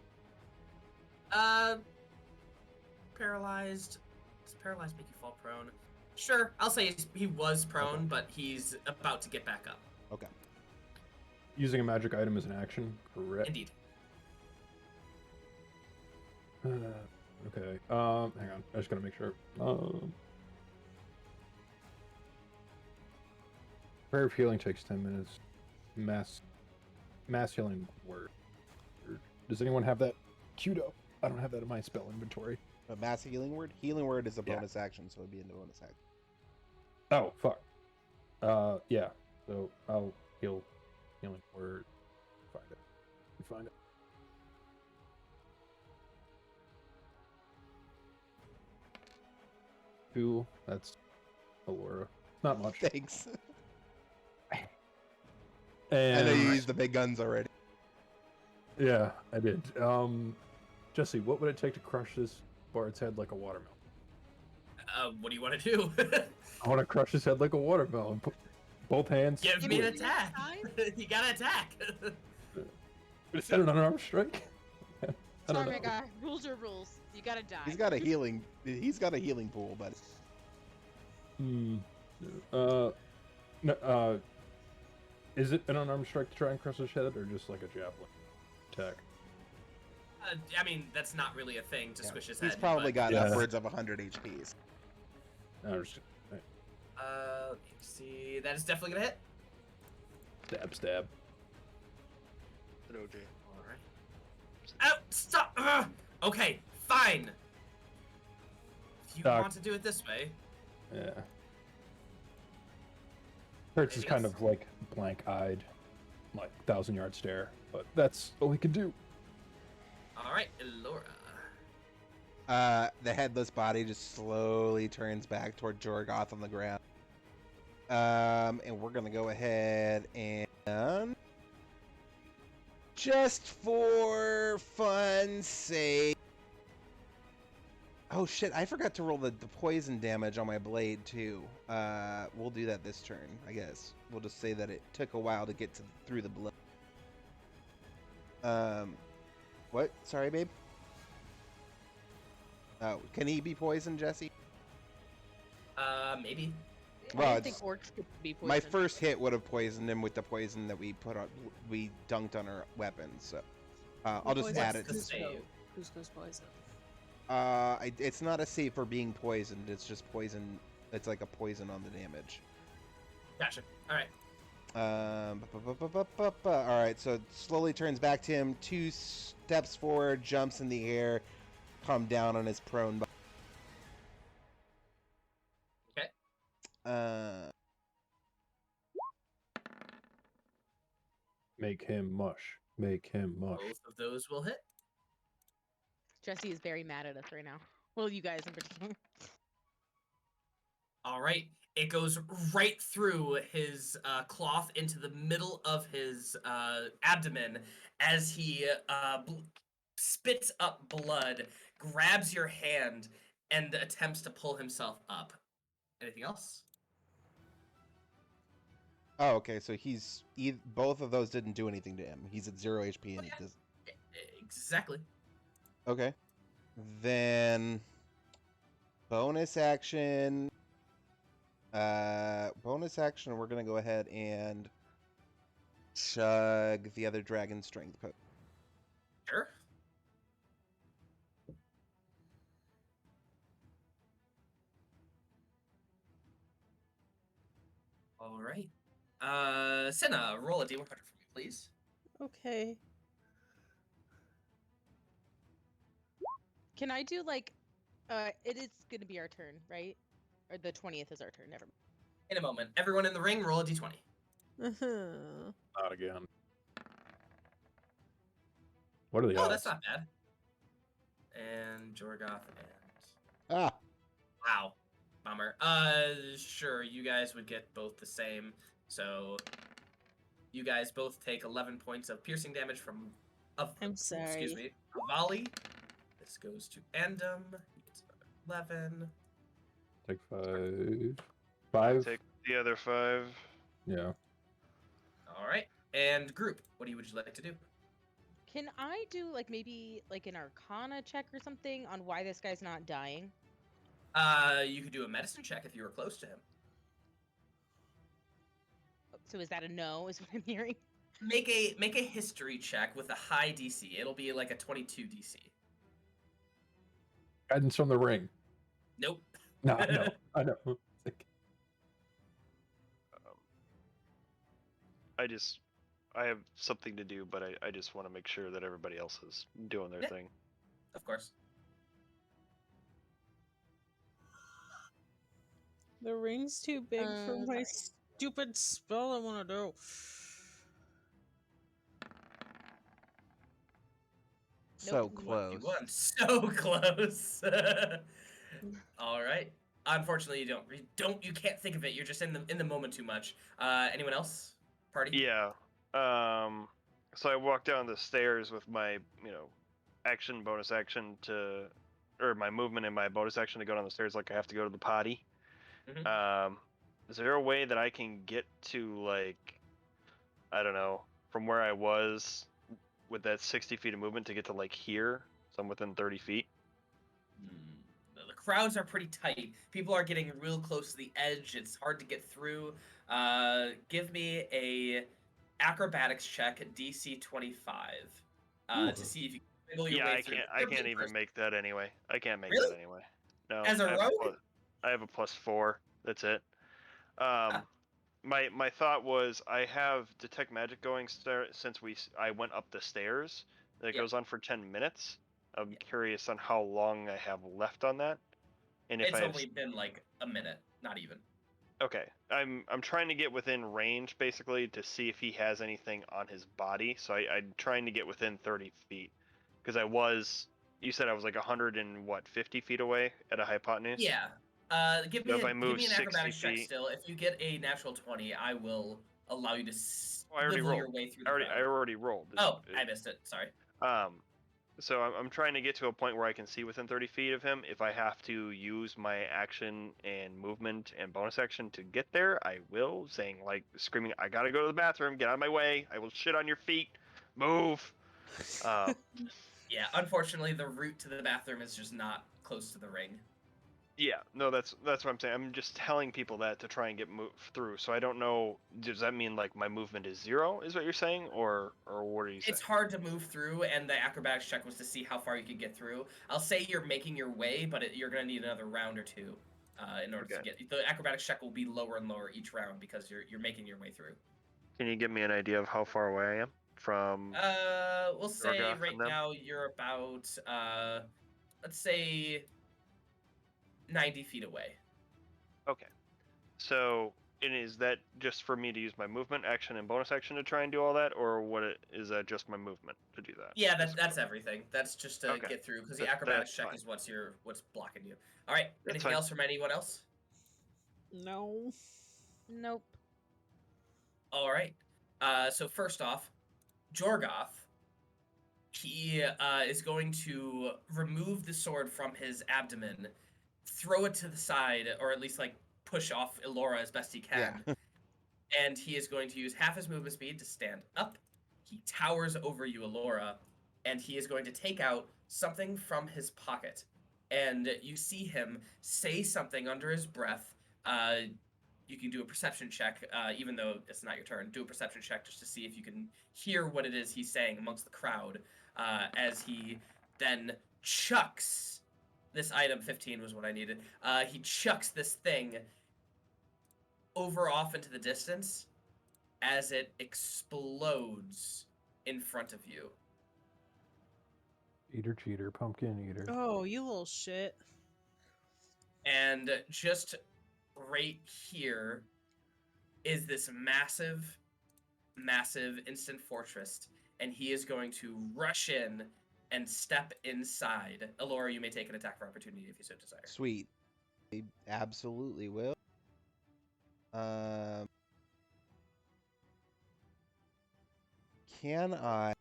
Paralyzed. Does paralyzed make you fall prone? Sure, I'll say he was prone, Okay. but he's about to get back up. Okay. Using a magic item as an action, correct? Indeed. Okay. Hang on. I just gotta make sure. Prayer of healing takes 10 minutes. Mass healing word. Does anyone have that queued up? I don't have that in my spell inventory. A mass healing word? Healing word is a Yeah. bonus action, so it'd be a bonus action. Oh, fuck. Yeah. So I'll healing word. Find it. Find it. Two. That's Elora. Not much. Thanks. And I know you used the big guns already. yeah, I did. Jesse, what would it take to crush this bard's head like a watermelon? What do you want to do? I want to crush his head like a watermelon. Put both hands. Give Give me an me attack. time? You gotta attack. Is that an unarmed strike? I don't Sorry, my know. guy. Rules are rules. You gotta die. He's got a healing. He's got a healing pool, but No, is it an unarmed strike to try and crush his head, or just like a javelin attack? I mean, that's not really a thing to squish his head. he's probably but, got Yeah. upwards of 100 HPs. No, just right. Let me see. That is definitely gonna hit. Stab. An OJ. All right. Oh, stop! Okay, fine. If you Doc. want to do it this way, Yeah. Hertz is Maybe kind that's- of like blank-eyed, like 1,000-yard stare, but that's all he can do. all right, Elora. The headless body just slowly turns back toward Jorgoth on the ground. And we're gonna go ahead and just for fun's sake. Oh shit! I forgot to roll the poison damage on my blade too. We'll do that this turn, I guess. We'll just say that it took a while to get through the blood. What? Sorry, babe. Oh, can he be poisoned, Jesse? Maybe. Well, I didn't think orcs could be poisoned. my first hit would have poisoned him with the poison that we dunked on our weapons. So I'll just add it. What's the save? Who's poison? It's not a save for being poisoned. It's just poison. It's like a poison on the damage. Gotcha. All right. All right. So it slowly turns back to him. 2 steps forward, jumps in the air, come down on his prone. Okay. Make him mush. Make him mush. Both of those will hit. Jesse is very mad at us right now. Well, you guys in particular. All right. It goes right through his cloth into the middle of his abdomen as he spits up blood, grabs your hand, and attempts to pull himself up. Anything else? Oh, okay. So both of those didn't do anything to him. He's at 0 HP and he does. Exactly. Okay. Then bonus action. We're gonna go ahead and chug the other dragon strength potion. Sure. All right. Cinna, roll a D100 for me, please. Okay. Can I do like, it is going to be our turn, right? Or the 20th is our turn. Never mind. In a moment. Everyone in the ring, roll a D20. Not again. What are the odds? Oh, that's not bad. And Jorgoth and... Ah. Wow. Bummer. Sure, you guys would get both the same. So, you guys both take 11 points of piercing damage from... I'm sorry. Excuse me. Volley. This goes to Andum. He gets another 11. Take 5. 5? Take the other 5. Yeah. All right. And group, what would you like to do? Can I do like maybe like an Arcana check or something on why this guy's not dying? You could do a medicine check if you were close to him. So is that a no? Is what I'm hearing. Make a history check with a high DC. It'll be like a 22 DC. Guidance from the ring. Nope. No, I know. I have something to do, but I just want to make sure that everybody else is doing their thing. Of course. The ring's too big for my stupid spell I want to do. So close. So close. All right. Unfortunately, you can't think of it. You're just in the moment too much. Anyone else? Party? Yeah. So I walk down the stairs with my, action, bonus action or my movement and my bonus action to go down the stairs like I have to go to the potty. Mm-hmm. Is there a way that I can get to, like, I don't know, from where I was with that 60 feet of movement to get to, like, here? So I'm within 30 feet? The crowds are pretty tight. People are getting real close to the edge. It's hard to get through. Give me a acrobatics check at DC 25 to see if you can wiggle your way through. I can't even make that anyway. I can't make Really? that anyway. No. As a rogue? I have a +4. That's it. My thought was I have detect magic going since I went up the stairs. That goes on for 10 minutes. I'm curious on how long I have left on that, and if it's only been like a minute, not even. Okay, I'm trying to get within range basically to see if he has anything on his body. So I'm trying to get within 30 feet because you said I was like 150 feet away at a hypotenuse. Yeah. Give me an acrobatics check still. If you get a natural 20, I will allow you to wiggle your way through the crowd. I already rolled. I missed it. Sorry. So I'm trying to get to a point where I can see within 30 feet of him. If I have to use my action and movement and bonus action to get there, I will, screaming, I gotta go to the bathroom, get out of my way, I will shit on your feet, move. Yeah, unfortunately, the route to the bathroom is just not close to the ring. Yeah, no, that's what I'm saying. I'm just telling people that to try and get moved through. So I don't know. Does that mean like my movement is 0? Is what you're saying, or what are you saying? It's hard to move through, and the acrobatics check was to see how far you could get through. I'll say you're making your way, but you're gonna need another round or two in order to get. The acrobatics check will be lower and lower each round because you're making your way through. Can you give me an idea of how far away I am from? We'll say Jorgoth right and them? now you're about let's say 90 feet away. Okay. So, and is that just for me to use my movement action and bonus action to try and do all that, or is that just my movement to do that? Yeah, that's everything. That's just to get through because the acrobatics check is what's blocking you. All right. Anything else from anyone else? No. Nope. All right. So first off, Jorgoth. He is going to remove the sword from his abdomen, throw it to the side, or at least like push off Elora as best he can. Yeah. And he is going to use half his movement speed to stand up. He towers over you, Elora, and he is going to take out something from his pocket. And you see him say something under his breath. You can do a perception check, even though it's not your turn. Do a perception check just to see if you can hear what it is he's saying amongst the crowd. As he then chucks this item. 15 was what I needed. He chucks this thing over off into the distance as it explodes in front of you. Eater, cheater, pumpkin eater. Oh, you little shit. And just right here is this massive, massive instant fortress, and he is going to rush in and step inside. Elora, you may take an attack for opportunity if you so desire. Sweet. I absolutely will. Can I...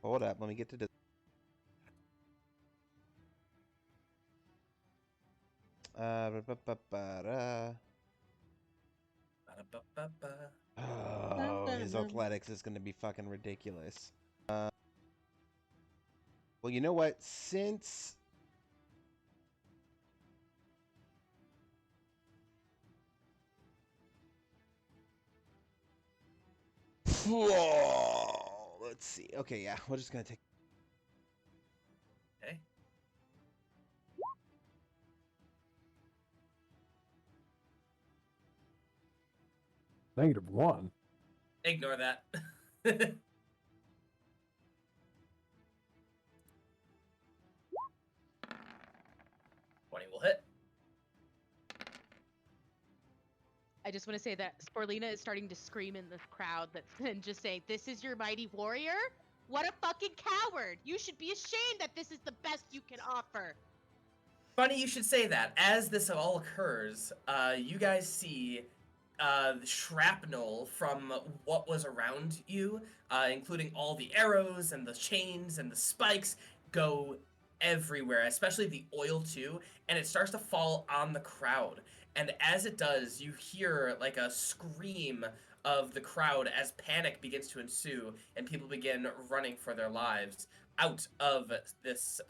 Hold up, let me get to this. Oh, his athletics is going to be fucking ridiculous. Well, you know what? Since... Let's see. Okay, yeah, we're just going to take... Okay. -1. Ignore that. 20 will hit. I just want to say that Sporelina is starting to scream in the crowd and just saying, "This is your mighty warrior? What a fucking coward! You should be ashamed that this is the best you can offer." Funny you should say that. As this all occurs, you guys see the shrapnel from what was around you, including all the arrows and the chains and the spikes, go everywhere, especially the oil too, and it starts to fall on the crowd. And as it does, you hear like a scream of the crowd as panic begins to ensue and people begin running for their lives out of this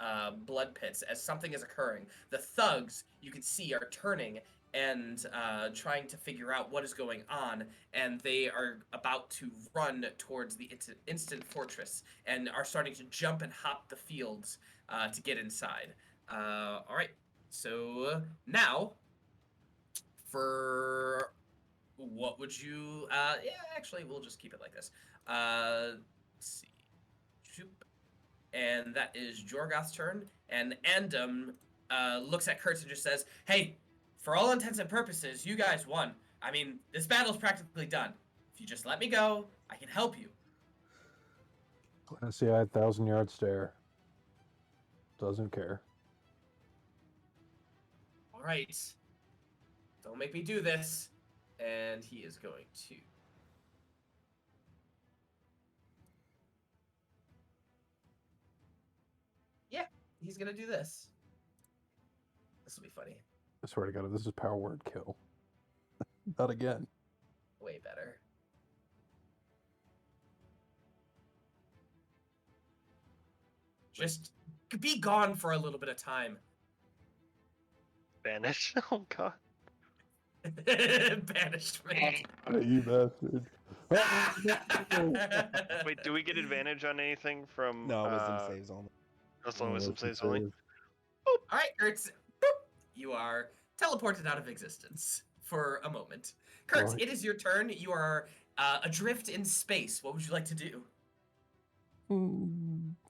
blood pits as something is occurring. The thugs, you can see, are turning and trying to figure out what is going on, and they are about to run towards the instant fortress and are starting to jump and hop the fields to get inside. All right, so now for what would you yeah, actually we'll just keep it like this. Let's see. And that is Jorgoth's turn, and Andum looks at Kertz and just says, "Hey, for all intents and purposes, you guys won. I mean, this battle's practically done. If you just let me go, I can help you." Glassy-eyed, 1,000-yard stare. Doesn't care. All right. Don't make me do this. And he is going to... Yeah, he's going to do this. This will be funny. I swear to God, if this is power word kill. Not again. Way better. Just be gone for a little bit of time. Banish? Oh god. Banishment. You bastard. Wait, do we get advantage on anything from? No, wisdom saves only. That's only wisdom saves only. All right, Kurtz. Boop. You are teleported out of existence for a moment. Kurtz, Right. it is your turn. You are adrift in space. What would you like to do? A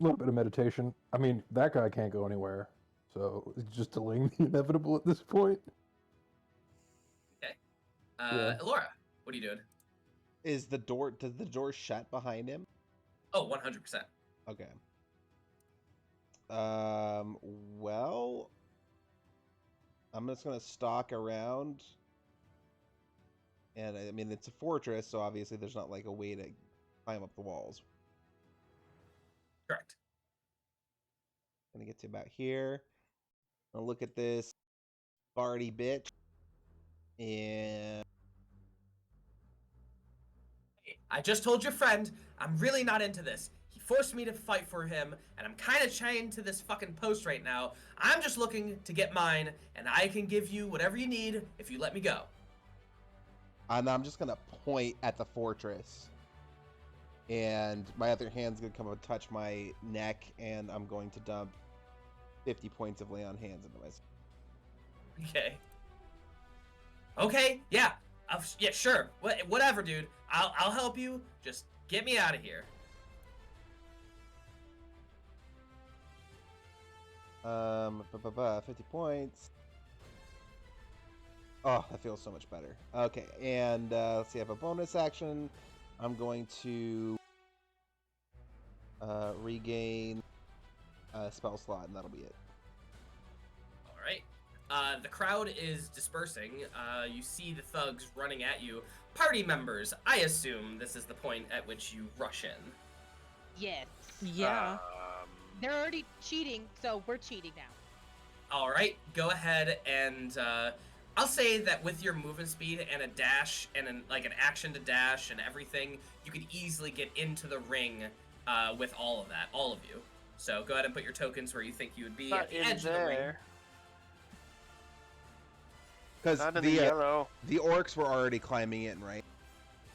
little bit of meditation. I mean, that guy can't go anywhere, so it's just delaying the inevitable at this point. Okay. Yeah. Elora, what are you doing? Does the door shut behind him? Oh, 100%. Okay. Well, I'm just gonna stalk around, and I mean it's a fortress, so obviously there's not like a way to climb up the walls. Correct. Gonna get to about here. I'll look at this bardy bitch, and I just told your friend I'm really not into this. He forced me to fight for him, and I'm kind of chained to this fucking post right now. I'm just looking to get mine, and I can give you whatever you need if you let me go. and I'm just gonna point at the fortress, and my other hand's gonna come and touch my neck, and I'm going to dump 50 points of lay on hands into myself. Okay. Okay, yeah. Yeah, sure. Whatever, dude. I'll help you. Just get me out of here. 50 points. Oh, that feels so much better. Okay, and let's see, I have a bonus action. I'm going to regain a spell slot, and that'll be it. All right. The crowd is dispersing. You see the thugs running at you. Party members, I assume this is the point at which you rush in. Yes. Yeah. They're already cheating, so we're cheating now. All right, go ahead and I'll say that with your movement speed and a dash and an action to dash and everything, you could easily get into the ring with all of that, all of you. So go ahead and put your tokens where you think you would be at the edge of the ring. Because Not in the yellow. the orcs were already climbing in, right?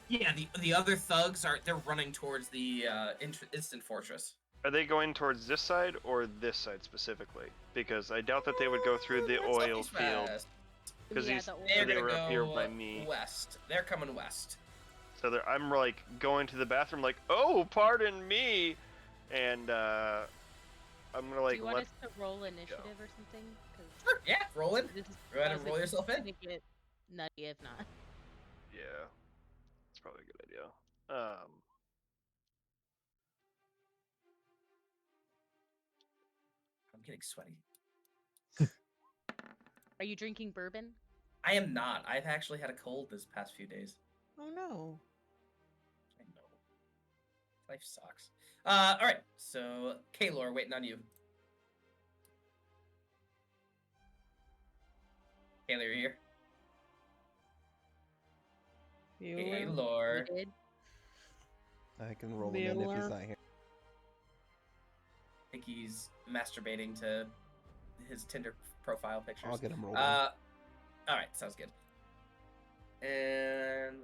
Yeah, the other thugs they're running towards the instant fortress. Are they going towards this side or this side specifically? Because I doubt that they would go through the Let's oil look field. fast. Because Yeah, They're they gonna were go up here by me. west. They're coming west. So I'm like going to the bathroom, like, oh, pardon me, and I'm gonna like Do you want let. us to roll initiative or something? 'Cause Sure, yeah, roll in. this is Go ahead and roll yourself in. gonna get nutty if not. Yeah, it's probably a good idea. I'm getting sweaty. Are you drinking bourbon? I am not. I've actually had a cold this past few days. Oh no. I know. Life sucks. All right. So, Kaelor, waiting on you. Kaelor, you're here. Kaelor. You did? I can roll him in if he's not here. I think he's masturbating to his Tinder profile pictures. I'll get him rolled All right, sounds good. And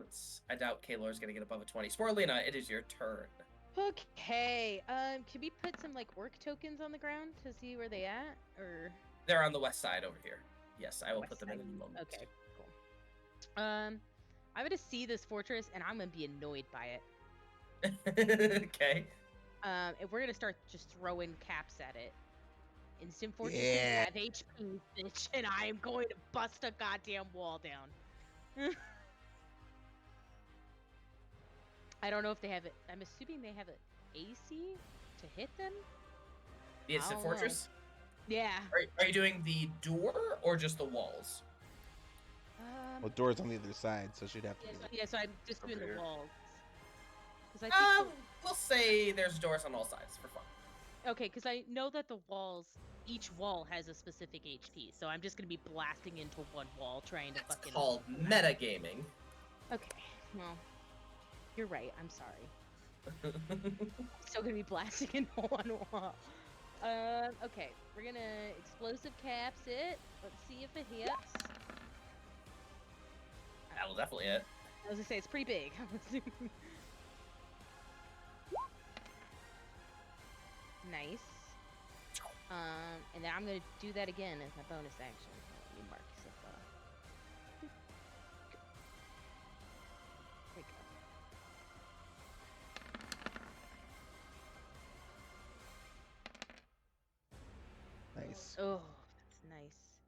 I doubt Kaelor's gonna get above a 20. Sporelina, it is your turn. Okay. Can we put some like orc tokens on the ground to see where they at? Or They're on the west side over here. Yes, I will West put them in side. a moment. Okay, cool. I'm gonna see this fortress and I'm gonna be annoyed by it. Okay. And we're gonna start just throwing caps at it. Instant fortress Yeah. have HP, bitch, and I am going to bust a goddamn wall down. I don't know if they have it. I'm assuming they have an AC to hit them. The instant I don't know. fortress? Yeah. Are you doing the door or just the walls? Well, door's on the other side, so she'd have to. Yeah, so I'm just doing Over the here. walls. 'Cause I think We'll say there's doors on all sides for fun. okay, because I know that the walls, each wall has a specific HP, so I'm just gonna be blasting into one wall trying to That's fucking. called metagaming. Okay, well, you're right. I'm sorry. Still gonna be blasting into one wall. Okay, we're gonna explosive caps it. Let's see if it hits. That'll definitely hit. I was gonna say it's pretty big. Nice. And then I'm gonna do that again as my bonus action. Let me mark stuff. There we go. Nice. Oh, that's nice.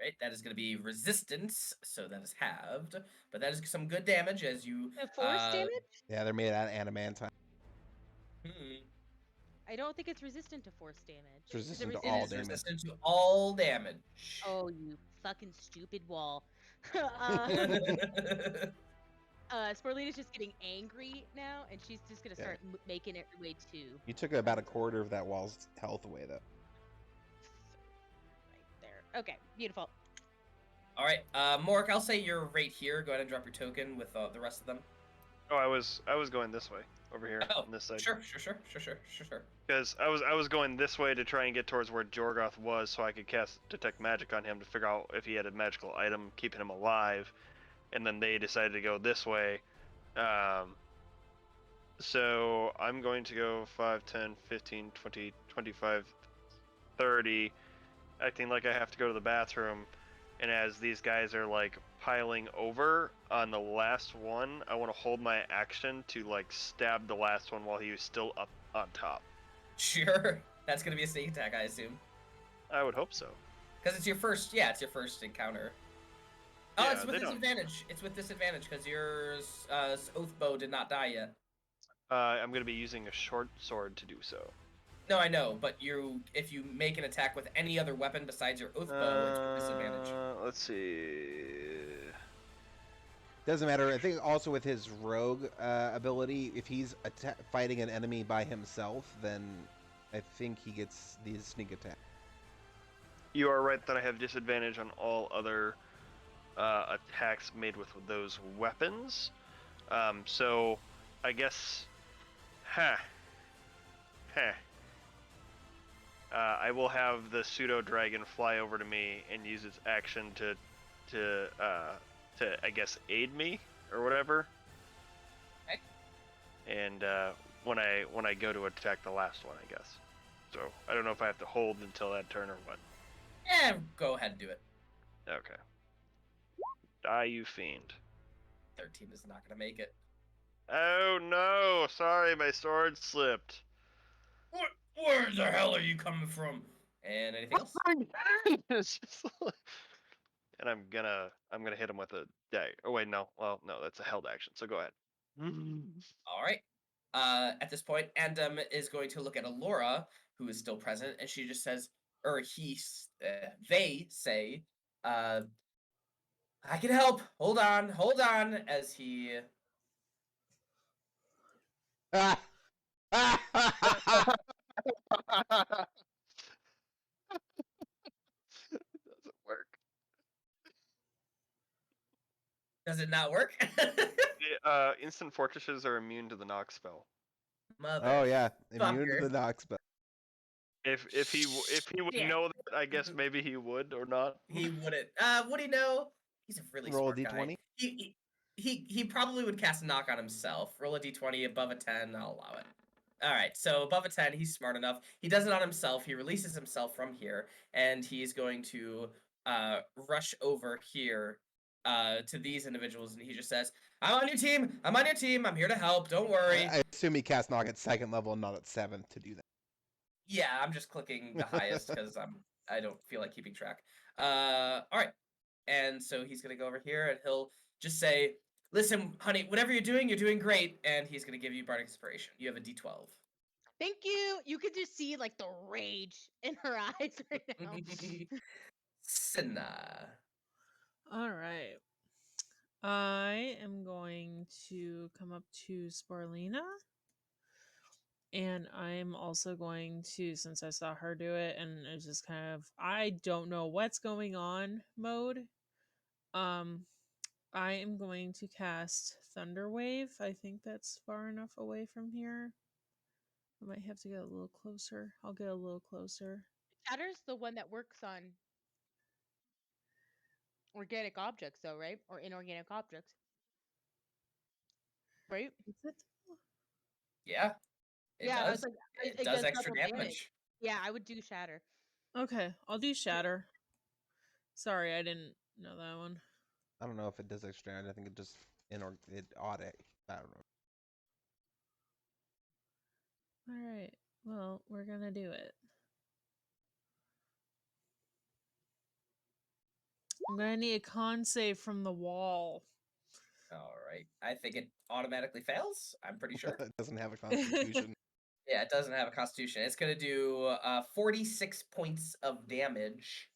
Right, that is going to be resistance, so that is halved. But that is some good damage as you. Force damage? Yeah, they're made out of adamantine. I don't think it's resistant to force damage. It's resistant to all damage. Resistant to all damage. Oh, you fucking stupid wall. Sporelina's just getting angry now, and she's just gonna start making it her way too. You took about a quarter of that wall's health away, though. Right there. Okay, beautiful. All right, Morrik, I'll say you're right here. Go ahead and drop your token with the rest of them. Oh, I was going this way, over here on this side. Sure. Because I was going this way to try and get towards where Jorgoth was, so I could cast detect magic on him to figure out if he had a magical item keeping him alive, and then they decided to go this way. So I'm going to go 5, 10, 15, 20, 25, 30, acting like I have to go to the bathroom. And as these guys are like piling over on the last one, I want to hold my action to like stab the last one while he was still up on top. Sure. That's going to be a sneak attack, I assume. I would hope so. Because it's your first encounter. Oh, Yeah, it's with disadvantage. It's with disadvantage because your oath bow did not die yet. I'm going to be using a short sword to do so. No, I know, but if you make an attack with any other weapon besides your oath bow, it's with disadvantage. Let's see. Doesn't matter. I think also with his rogue ability, if he's fighting an enemy by himself, then I think he gets the sneak attack. You are right that I have disadvantage on all other attacks made with those weapons. So I guess, I will have the pseudo dragon fly over to me and use its action to I guess aid me or whatever. Okay. And when I go to attack the last one, I guess. So I don't know if I have to hold until that turn or what. Go ahead and do it. Okay. Die, you fiend. 13 is not going to make it. Oh no! Sorry, my sword slipped. Where the hell are you coming from? And anything else? And I'm gonna hit him with a dagger. Oh wait, no. Well, no, that's a held action. So go ahead. All right. At this point, Andam is going to look at Elora, who is still present, and she just says, they say, I can help. Hold on, as he. Ah! Doesn't work. Does it not work? Instant fortresses are immune to the knock spell. Oh yeah, immune to the knock spell. If he would know that, I guess maybe he would or not. He wouldn't. Would he know? He's a really Roll a smart d20. guy. He probably would cast knock on himself. Roll a d20 above a 10. I'll allow it. All right, so above a 10, he's smart enough. He does it on himself. He releases himself from here, and he's going to rush over here to these individuals, and he just says, I'm on your team. I'm here to help. Don't worry. I assume he cast knock at 2nd level and not at 7th to do that. Yeah, I'm just clicking the highest because I don't feel like keeping track. All right, and so he's gonna go over here, and he'll just say, listen, honey, whatever you're doing great. And he's going to give you Bardic Inspiration. You have a D12. Thank you. You could just see, like, the rage in her eyes right now. Cinna. All right. I am going to come up to Sporelina. And I'm also going to, since I saw her do it, and it's just kind of, I don't know what's going on mode. I am going to cast Thunder Wave. I think that's far enough away from here. I might have to get a little closer. I'll get a little closer. Shatter's the one that works on organic objects, though, right? Or inorganic objects, right? Is it? Yeah, it Yeah, I was does. like, It does extra double damage. Yeah, I would do Shatter. Okay, I'll do Shatter. Sorry, I didn't know that one. I don't know if it does extra damage. I think it just it audit. I don't know. All right. Well, we're gonna do it. I'm gonna need a con save from the wall. All right. I think it automatically fails. I'm pretty sure. It doesn't have a constitution. Yeah, it doesn't have a constitution. It's going to do 46 points of damage.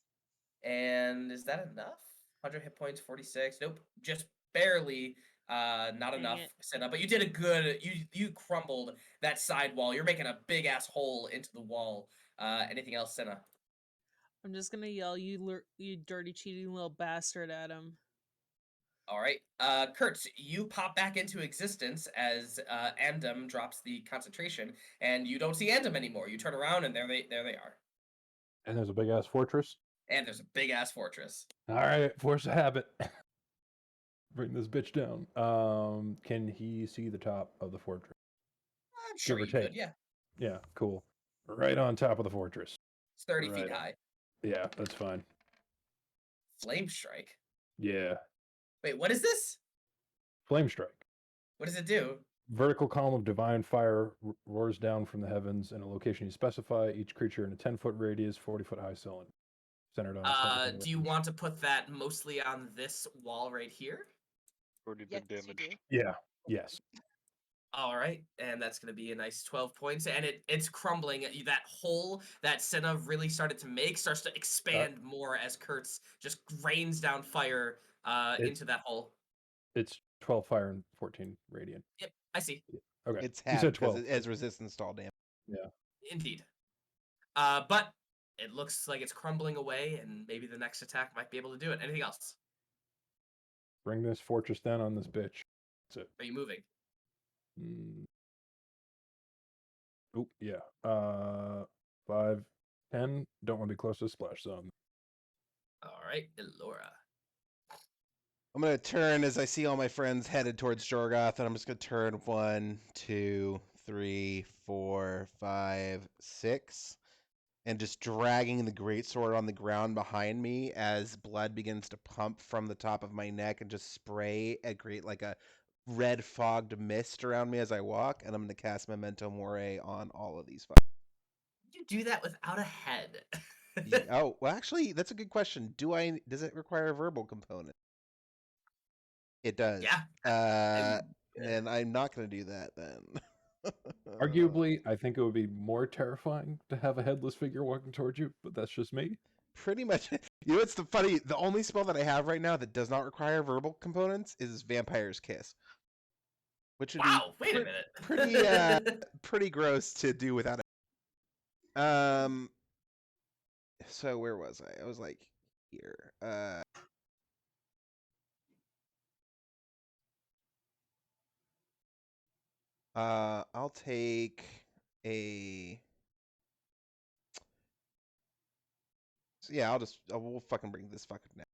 And is that enough? 100 hit points, 46. Nope, just barely not Dang enough, it. Cinna. But you did a good, you crumbled that side wall. You're making a big ass hole into the wall. Anything else, Cinna? I'm just gonna yell, you dirty cheating little bastard at him. All right. Kertz, you pop back into existence as Andem drops the concentration, and you don't see Andem anymore. You turn around, and there they are. And there's a big ass fortress. And there's a big ass fortress. All right, force of habit. Bring this bitch down. Can he see the top of the fortress? I'm sure Give or you take. could, yeah. Yeah, cool. Right on top of the fortress. It's 30 feet high. Yeah, that's fine. Flame strike. Yeah. Wait, what is this? Flame strike. What does it do? Vertical column of divine fire roars down from the heavens in a location you specify. Each creature in a 10-foot radius, 40-foot high cylinder. Centered on. Do you want to put that mostly on this wall right here? Already Yes, been you damaged. do. Yeah. Yes. All right, and that's going to be a nice 12 points, and it's crumbling. That hole that Cinna really started to make starts to expand more as Kertz just rains down fire into that hole. It's 12 fire and 14 radiant. Yep, I see. Okay. It's half because it has resistance to all damage. Yeah. Indeed. But it looks like it's crumbling away, and maybe the next attack might be able to do it. Anything else? Bring this fortress down on this bitch. That's it. Are you moving? Oh, yeah. 5, 10. Don't want to be close to the splash zone. All right, Elora. I'm going to turn as I see all my friends headed towards Jorgoth, and I'm just going to turn 1, 2, 3, 4, 5, 6, and just dragging the greatsword on the ground behind me as blood begins to pump from the top of my neck and just spray and create like a red fogged mist around me as I walk, and I'm going to cast Memento Mori on all of these. You do that without a head. Oh, well, actually, that's a good question. Does it require a verbal component? It does. Yeah. And I'm not going to do that then. Arguably, I think it would be more terrifying to have a headless figure walking towards you, but that's just me. Pretty much. You know, it's the only spell that I have right now that does not require verbal components is Vampire's Kiss. Which would wow, be wait a minute. pretty gross to do without it. So where was I? I was like here. I'll take a. So yeah, we'll fucking bring this fucking now.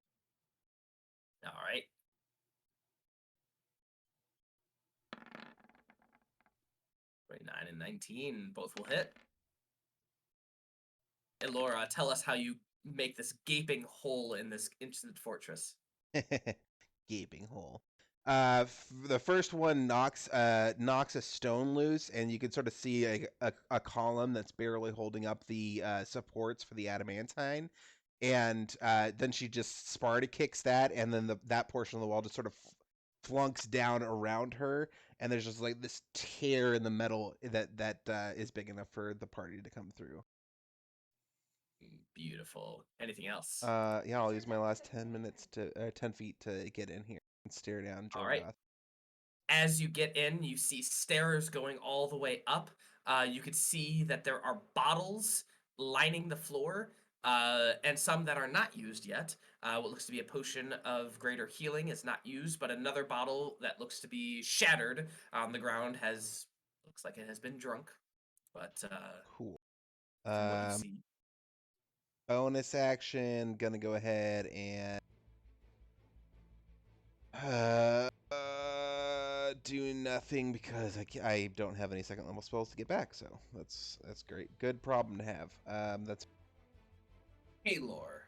All right. (29) and 19 both will hit. Elora, tell us how you make this gaping hole in this instant fortress. Gaping hole. The first one knocks a stone loose, and you can sort of see a column that's barely holding up the supports for the adamantine, and then she just Sparta kicks that, and then that portion of the wall just sort of flunks down around her, and there's just like this tear in the metal that is big enough for the party to come through. Beautiful. Anything else? Yeah, I'll use my last 10 feet to get in here and stare down Jorgoth. All right. As you get in, you see stairs going all the way up. You can see that there are bottles lining the floor, and some that are not used yet. What looks to be a potion of greater healing is not used, but another bottle that looks to be shattered on the ground looks like it has been drunk. But Cool. from what you see. Bonus action, gonna go ahead and do nothing because I don't have any second level spells to get back. So that's great. Good problem to have. That's Kaelor.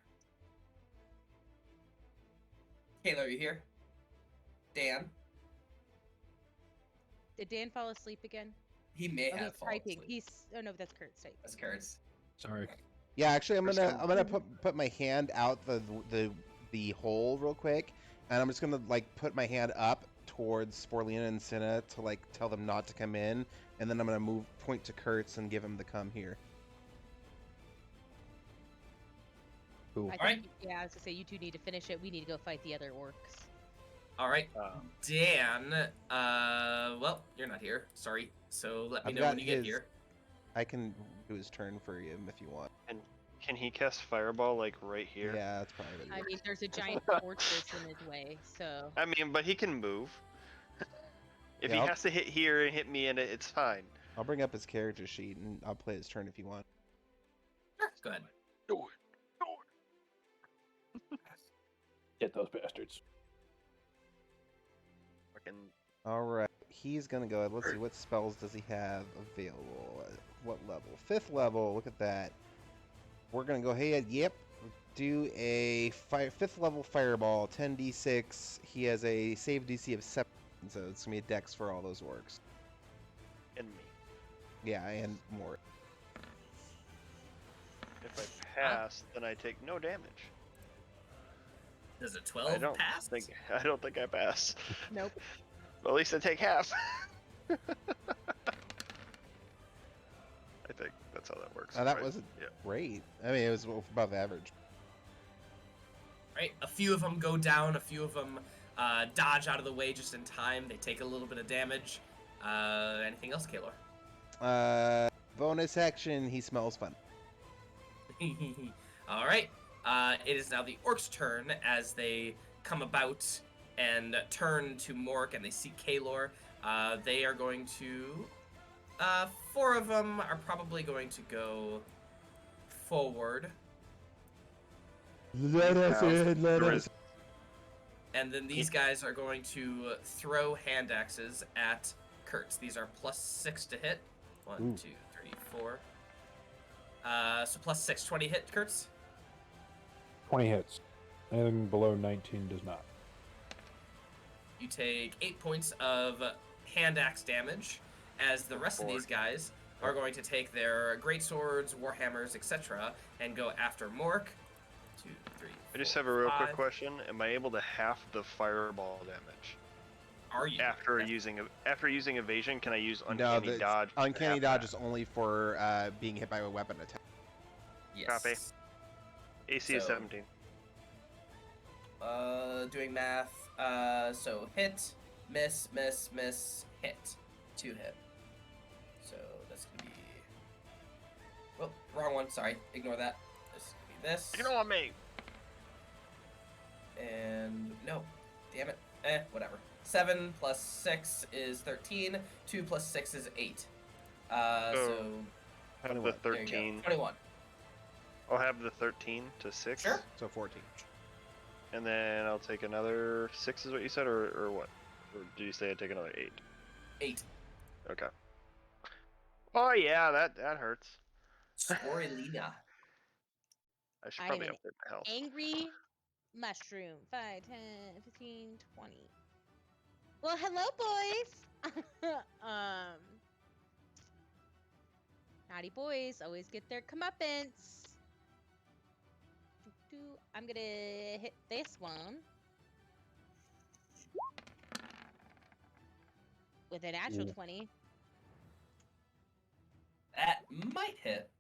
Kaelor, you here? Dan? Did Dan fall asleep again? He may Oh, have he's fallen typing. asleep. Oh no, that's Kurt's typing. That's Kertz. Sorry. yeah. Actually, I'm gonna put my hand out the hole real quick, and I'm just gonna like put my hand up towards Sporelina and Cinna to like tell them not to come in, and then I'm gonna point to Kurtz and give him the come here. Cool. I think, yeah, I was gonna say you two need to finish it. We need to go fight the other orcs. All right, Dan. Well, you're not here. Sorry. So let me know when you get here. I can do his turn for him if you want. And can he cast Fireball like right here? Yeah, that's probably what I mean, there's a giant fortress in his way, so. I mean, but he can move. If Yeah, he has to hit here and hit me in it, it's fine. I'll bring up his character sheet and I'll play his turn if you want. Sure, go ahead. Do it. Get those bastards. Fucking. All right, he's gonna go. Let's see, what spells does he have available? What level? 5th level. Look at that. We're gonna go ahead. Yep. Do a 5th level fireball. 10d6. He has a save DC of 7, so it's gonna be a dex for all those orcs. And me. Yeah, and more. If I pass, then I take no damage. Does a 12 pass? I don't think I pass. Nope. But at least I take half. I think that's how that works. That right? wasn't great. I mean, it was above average. Right, a few of them go down. A few of them dodge out of the way just in time. They take a little bit of damage. Anything else, Kaelor? Bonus action. He smells fun. All right. It is now the orcs' turn as they come about and turn to Morrik and they see Kaelor. They are going to... 4 of them are probably going to go forward. Let us in, let us. And then these guys are going to throw hand axes at Kertz. These are +6 to hit. 1, 2, 3, 4. So +6, 20 hit, Kertz? 20 hits. Anything below 19 does not. You take 8 points of hand axe damage, as the rest of these guys are going to take their great swords, warhammers, etc., and go after Morrik. 2, 3, 4, I just have a real 5. quick question. Am I able to half the fireball damage? Are you? After using evasion, can I use uncanny dodge? Uncanny dodge is only for being hit by a weapon attack. Yes. Copy. AC is 17. Doing math. So hit, miss, miss, miss, hit. 2 hit. So that's gonna be. Well, wrong one. Sorry. Ignore that. This is gonna be this. Ignore me. And no, damn it. Whatever. 7 plus 6 is 13. 2 plus 6 is 8. So have the 13. 21. I'll have the 13 to 6. Sure. So 14. And then I'll take another 6 is what you said, or what? Or did you say I'd take another 8? 8. Okay. Oh yeah, that hurts. Sporelina. I should probably upgrade my health. Angry mushroom. 5, 10, 15, 20. Well, hello, boys. Naughty boys always get their comeuppance. I'm gonna hit this one with a natural 20. That might hit.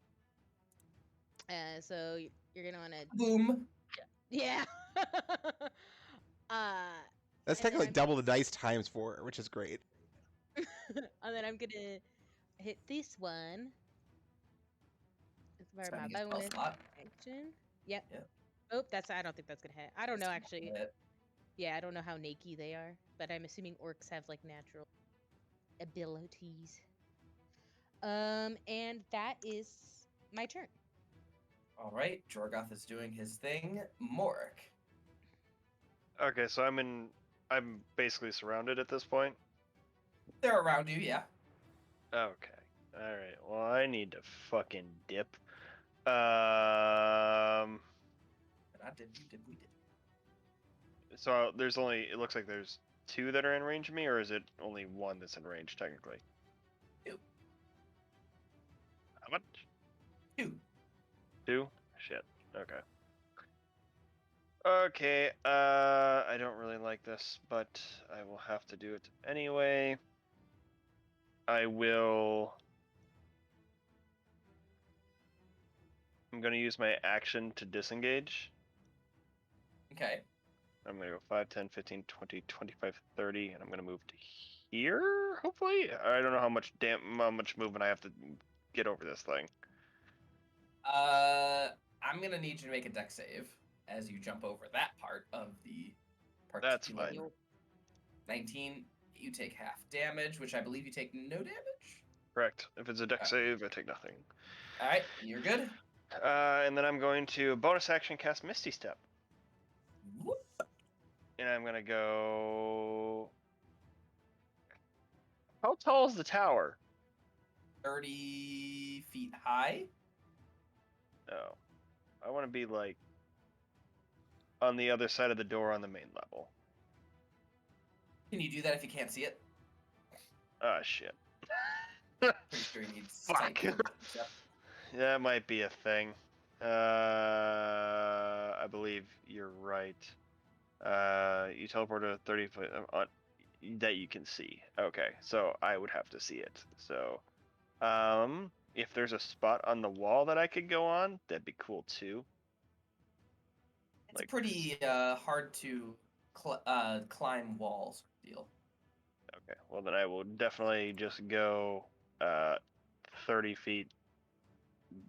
So you're gonna wanna boom. Yeah. That's taking like double the dice times 4, which is great. And then I'm gonna hit this one. It's where my bonus action. Yep. Yeah. Oh, I don't think that's gonna hit. I don't know actually. Yeah, I don't know how naked they are, but I'm assuming orcs have like natural abilities. And that is my turn. All right, Jorgoth is doing his thing. Morrik. Okay, so I'm basically surrounded at this point. They're around you, yeah. Okay. All right. Well, I need to fucking dip. But I did. You did. We did. So there's only. It looks like there's 2 that are in range of me, or is it only 1 that's in range technically? 2. How much? 2. 2? Shit. Okay. Okay. I don't really like this, but I will have to do it anyway. I will. I'm going to use my action to disengage. Okay. I'm going to go 5, 10, 15, 20, 25, 30, and I'm going to move to here, hopefully? I don't know how much movement I have to get over this thing. I'm going to need you to make a dex save as you jump over that part of the That's fine. 19, you take half damage, which I believe you take no damage? Correct. If it's a dex save, I take nothing. All right, you're good. And then I'm going to bonus action cast Misty Step. Whoop. And I'm going to go... How tall is the tower? 30 feet high. Oh. I want to be, like, on the other side of the door on the main level. Can you do that if you can't see it? Ah, shit. Pretty sure you need sight. That might be a thing. I believe you're right. You teleport to 30 foot that you can see. Okay, so I would have to see it. So, if there's a spot on the wall that I could go on, that'd be cool too. It's pretty hard to climb walls deal. Okay, well then I will definitely just go 30 feet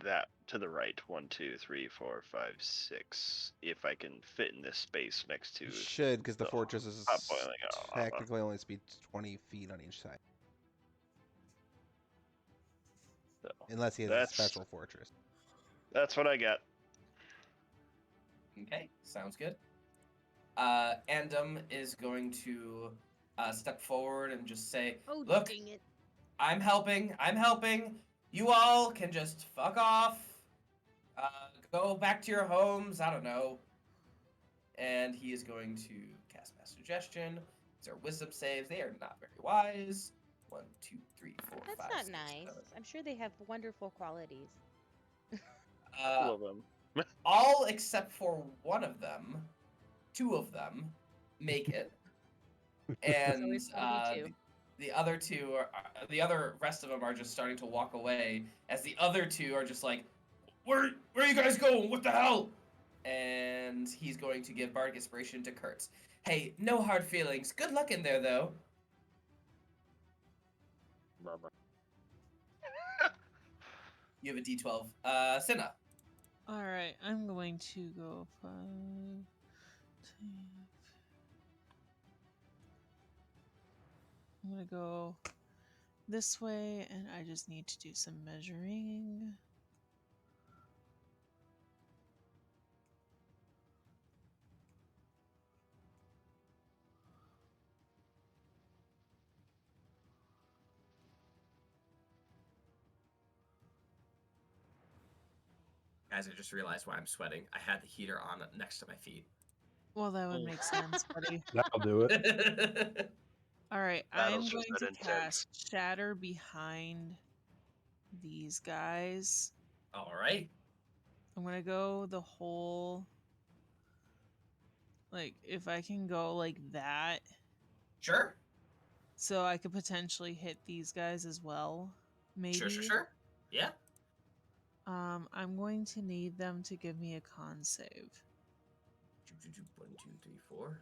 that to the right. 1, 2, 3, 4, 5, 6. If I can fit in this space next to. You should, because the fortress is technically only speed 20 feet on each side. So unless he has a special fortress. That's what I got. Okay, sounds good. Andum is going to step forward and just say, "Oh, look, dang it. I'm helping. You all can just fuck off. Go back to your homes. I don't know." And he is going to cast Mass Suggestion. These are wisdom saves. They are not very wise. 1, 2, 3, 4, That's 5, not 6, nice. 7. I'm sure they have wonderful qualities. All of them. All except for one of them, 2 of them, make it. And the other 2 are the other rest of them are just starting to walk away as the other 2 are just like, where are you guys going? What the hell? And he's going to give Bardic Inspiration to Kertz. Hey, no hard feelings. Good luck in there, though. You have a D12. Cinna. All right, I'm going to go 5, 10. I'm gonna go this way, and I just need to do some measuring. Guys, I just realized why I'm sweating. I had the heater on next to my feet. Well, that would make sense, buddy. That'll do it. All right, I'm going to cast Shatter behind these guys. All right. I'm going to go the whole... Like, if I can go like that. Sure. So I could potentially hit these guys as well, maybe. Sure. Yeah. I'm going to need them to give me a con save. 1, 2, 3, 4.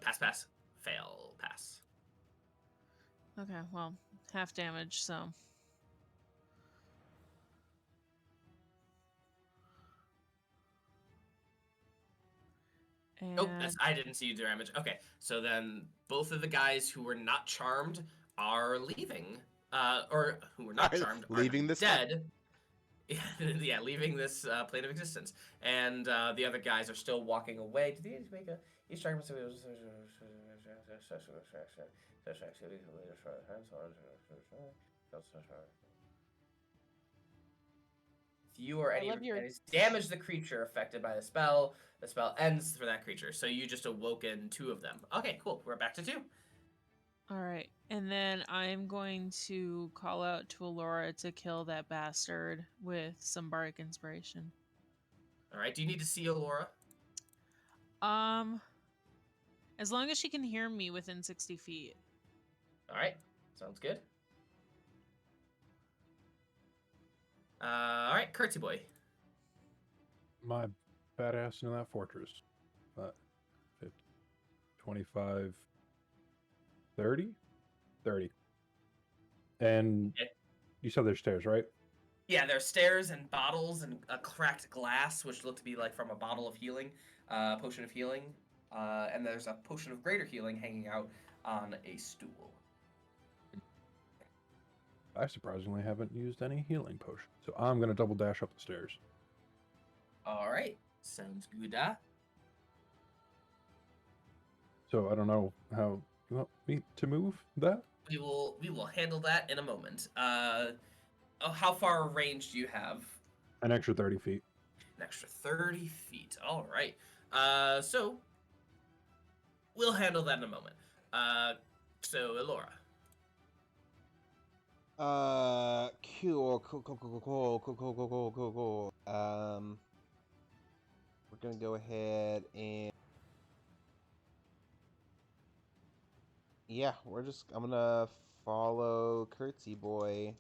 Pass. Fail. Pass. Okay, well, half damage, so. And... Nope, I didn't see you damage. Okay, so then both of the guys who were not charmed are leaving. or who are not charmed, leaving are this dead. Yeah, leaving this plane of existence, and the other guys are still walking away. Do these make a? Each target must If you or any damage the creature affected by the spell ends for that creature. So you just awoken 2 of them. Okay, cool. We're back to 2. All right, and then I'm going to call out to Elora to kill that bastard with some bardic inspiration. All right. Do you need to see Elora? As long as she can hear me within 60 feet. All right. Sounds good. All right, Curtsy boy. My badass in that fortress. 50, 25, 30? 30. And you said there's stairs, right? Yeah, there's stairs and bottles and a cracked glass, which looked to be like from a bottle of healing, potion of healing. And there's a potion of greater healing hanging out on a stool. I surprisingly haven't used any healing potion. So I'm going to double dash up the stairs. All right. Sounds good. So I don't know how you want me to move that? We will handle that in a moment. How far range do you have? An extra 30 feet. An extra 30 feet. All right. So we'll handle that in a moment. So Elora. Cool. We're gonna go ahead and I'm gonna follow Curtsy boy.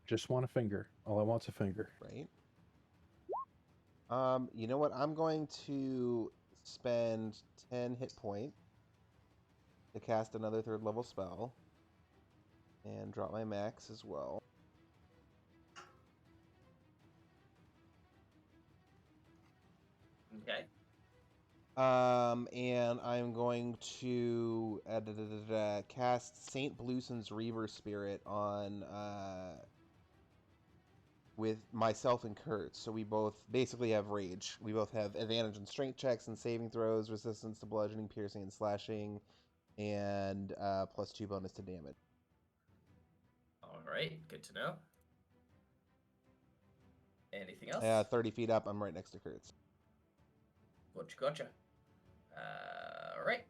Just want a finger. All I want's a finger. Right. You know what? I'm going to spend 10 hit points to cast another 3rd level spell and drop my max as well. Okay. And I'm going to cast Saint Blusen's Reaver Spirit on with myself and Kurt. So we both basically have rage. We both have advantage on strength checks and saving throws, resistance to bludgeoning, piercing, and slashing, and +2 bonus to damage. All right, good to know. Anything else? 30 feet up, I'm right next to Kurtz. Gotcha. All right.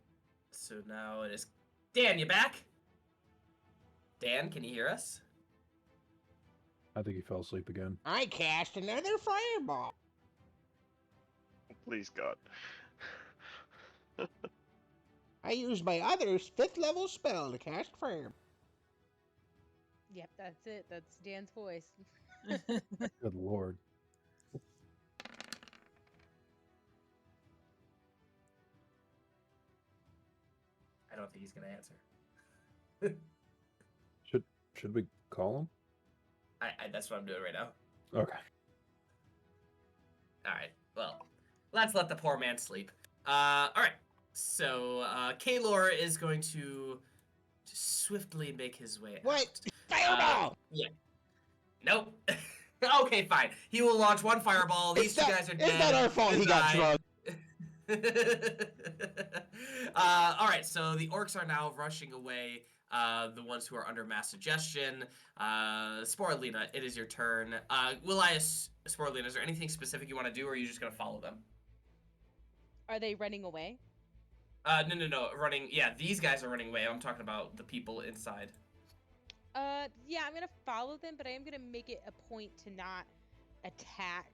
So now it is Dan. You back? Dan, can you hear us? I think he fell asleep again. I cast another fireball. Please, God. I used my other 5th level spell to cast fire. Yep, that's it. That's Dan's voice. Good lord. I don't think he's gonna answer. Should we call him? That's what I'm doing right now. Okay. All right. Well, let's let the poor man sleep. All right. So Kaelor is going to swiftly make his way What? out. Fireball! Yeah. Nope. Okay, fine. He will launch one fireball. These 2 guys are dead. It's not our fault he got drunk. All right, so the orcs are now rushing away. The ones who are under mass suggestion. Sporelina, it is your turn. Sporelina, is there anything specific you want to do, or are you just going to follow them? Are they running away? No. Running. Yeah, these guys are running away. I'm talking about the people inside. Yeah, I'm gonna follow them, but I am gonna make it a point to not attack,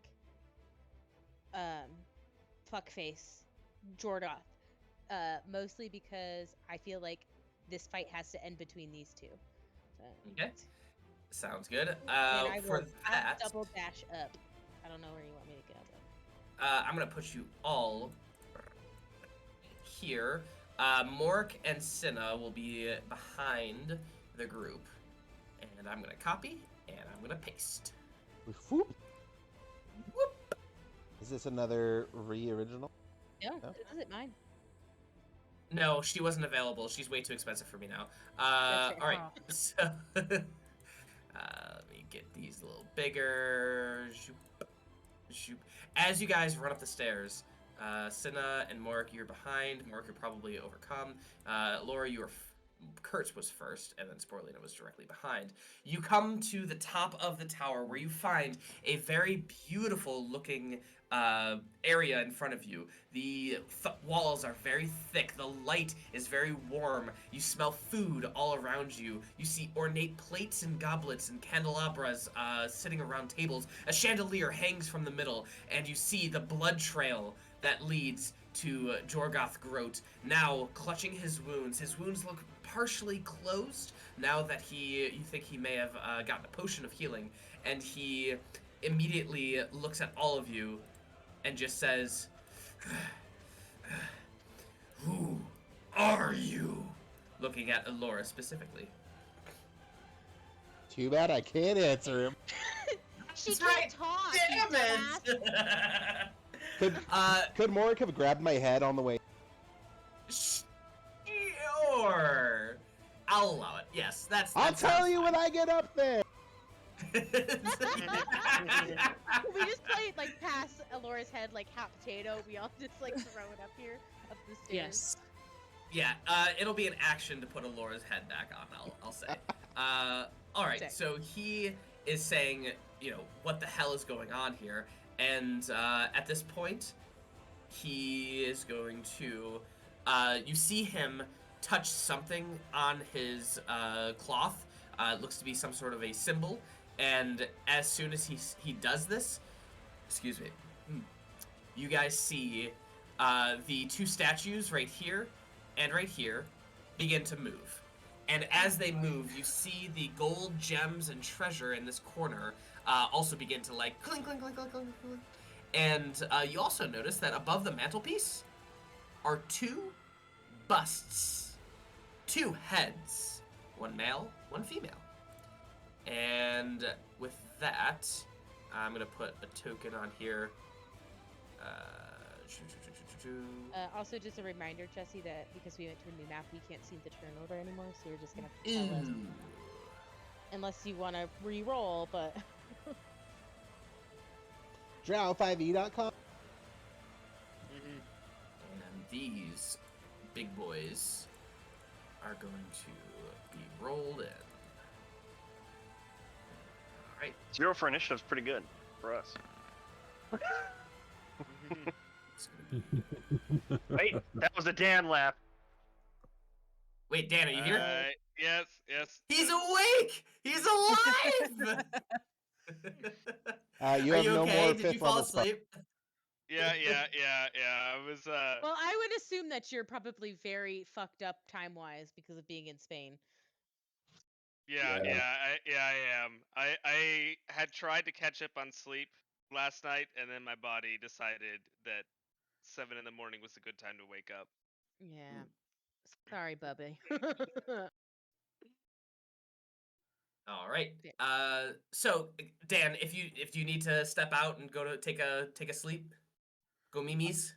fuckface Jorgoth. Mostly because I feel like this fight has to end between these 2. So, okay. Sounds good. I for will that, double dash up. I don't know where you want me to go, but I'm gonna put you all here. Morrik and Cinna will be behind the group, and I'm gonna copy and I'm gonna paste. Whoop. Whoop. Is this another original? No, this isn't mine. No, she wasn't available. She's way too expensive for me now. All right. So, let me get these a little bigger. Zoop, zoop. As you guys run up the stairs, Cinna and Morrik, you're behind. Morrik, you're probably overcome. Laura, you were... Kertz was first, and then Sporelina was directly behind. You come to the top of the tower where you find a very beautiful looking area in front of you. The walls are very thick. The light is very warm. You smell food all around you. You see ornate plates and goblets and candelabras sitting around tables. A chandelier hangs from the middle, and you see the blood trail that leads to Jorgoth Groat, now clutching his wounds. His wounds look partially closed now that you think he may have gotten a potion of healing, and he immediately looks at all of you and just says, "Who are you?" Looking at Elora specifically. Too bad I can't answer him. She can't talk. Damn it! Could Morrik have grabbed my head on the way? Sure. I'll allow it. Yes, I'll tell you when I get up there. We just play it like past Elora's head like hot potato. We all just like throw it up here, up the stairs. Yes. Yeah, it'll be an action to put Elora's head back on, I'll say. All right, so he is saying, you know, what the hell is going on here? And at this point, he is going to, you see him touch something on his cloth. It looks to be some sort of a symbol. And as soon as he does this, excuse me, you guys see the two statues right here and right here begin to move. And as they move, you see the gold gems and treasure in this corner also begin to like clink, clink, clink, clink, clink, clink. And you also notice that above the mantelpiece are two busts, two heads, one male, one female. And with that, I'm gonna put a token on here. Also, just a reminder, Jesse, that because we went to a new map, we can't see the turnover anymore, so you're just gonna have to tell us. Unless you want to re-roll, but... Drow5e.com. And these big boys are going to be rolled in. Alright. 0 for initiative's pretty good for us. Wait, that was a Dan laugh. Wait, Dan, are you here? Yes. He's awake! He's alive! You have no more Did you fall asleep? Yeah. I was. Well, I would assume that you're probably very fucked up time-wise because of being in Spain. Yeah, I am. I had tried to catch up on sleep last night, and then my body decided that 7 in the morning was a good time to wake up. Yeah. Sorry, Bubby. All right. So Dan, if you need to step out and go to take a sleep, go memes.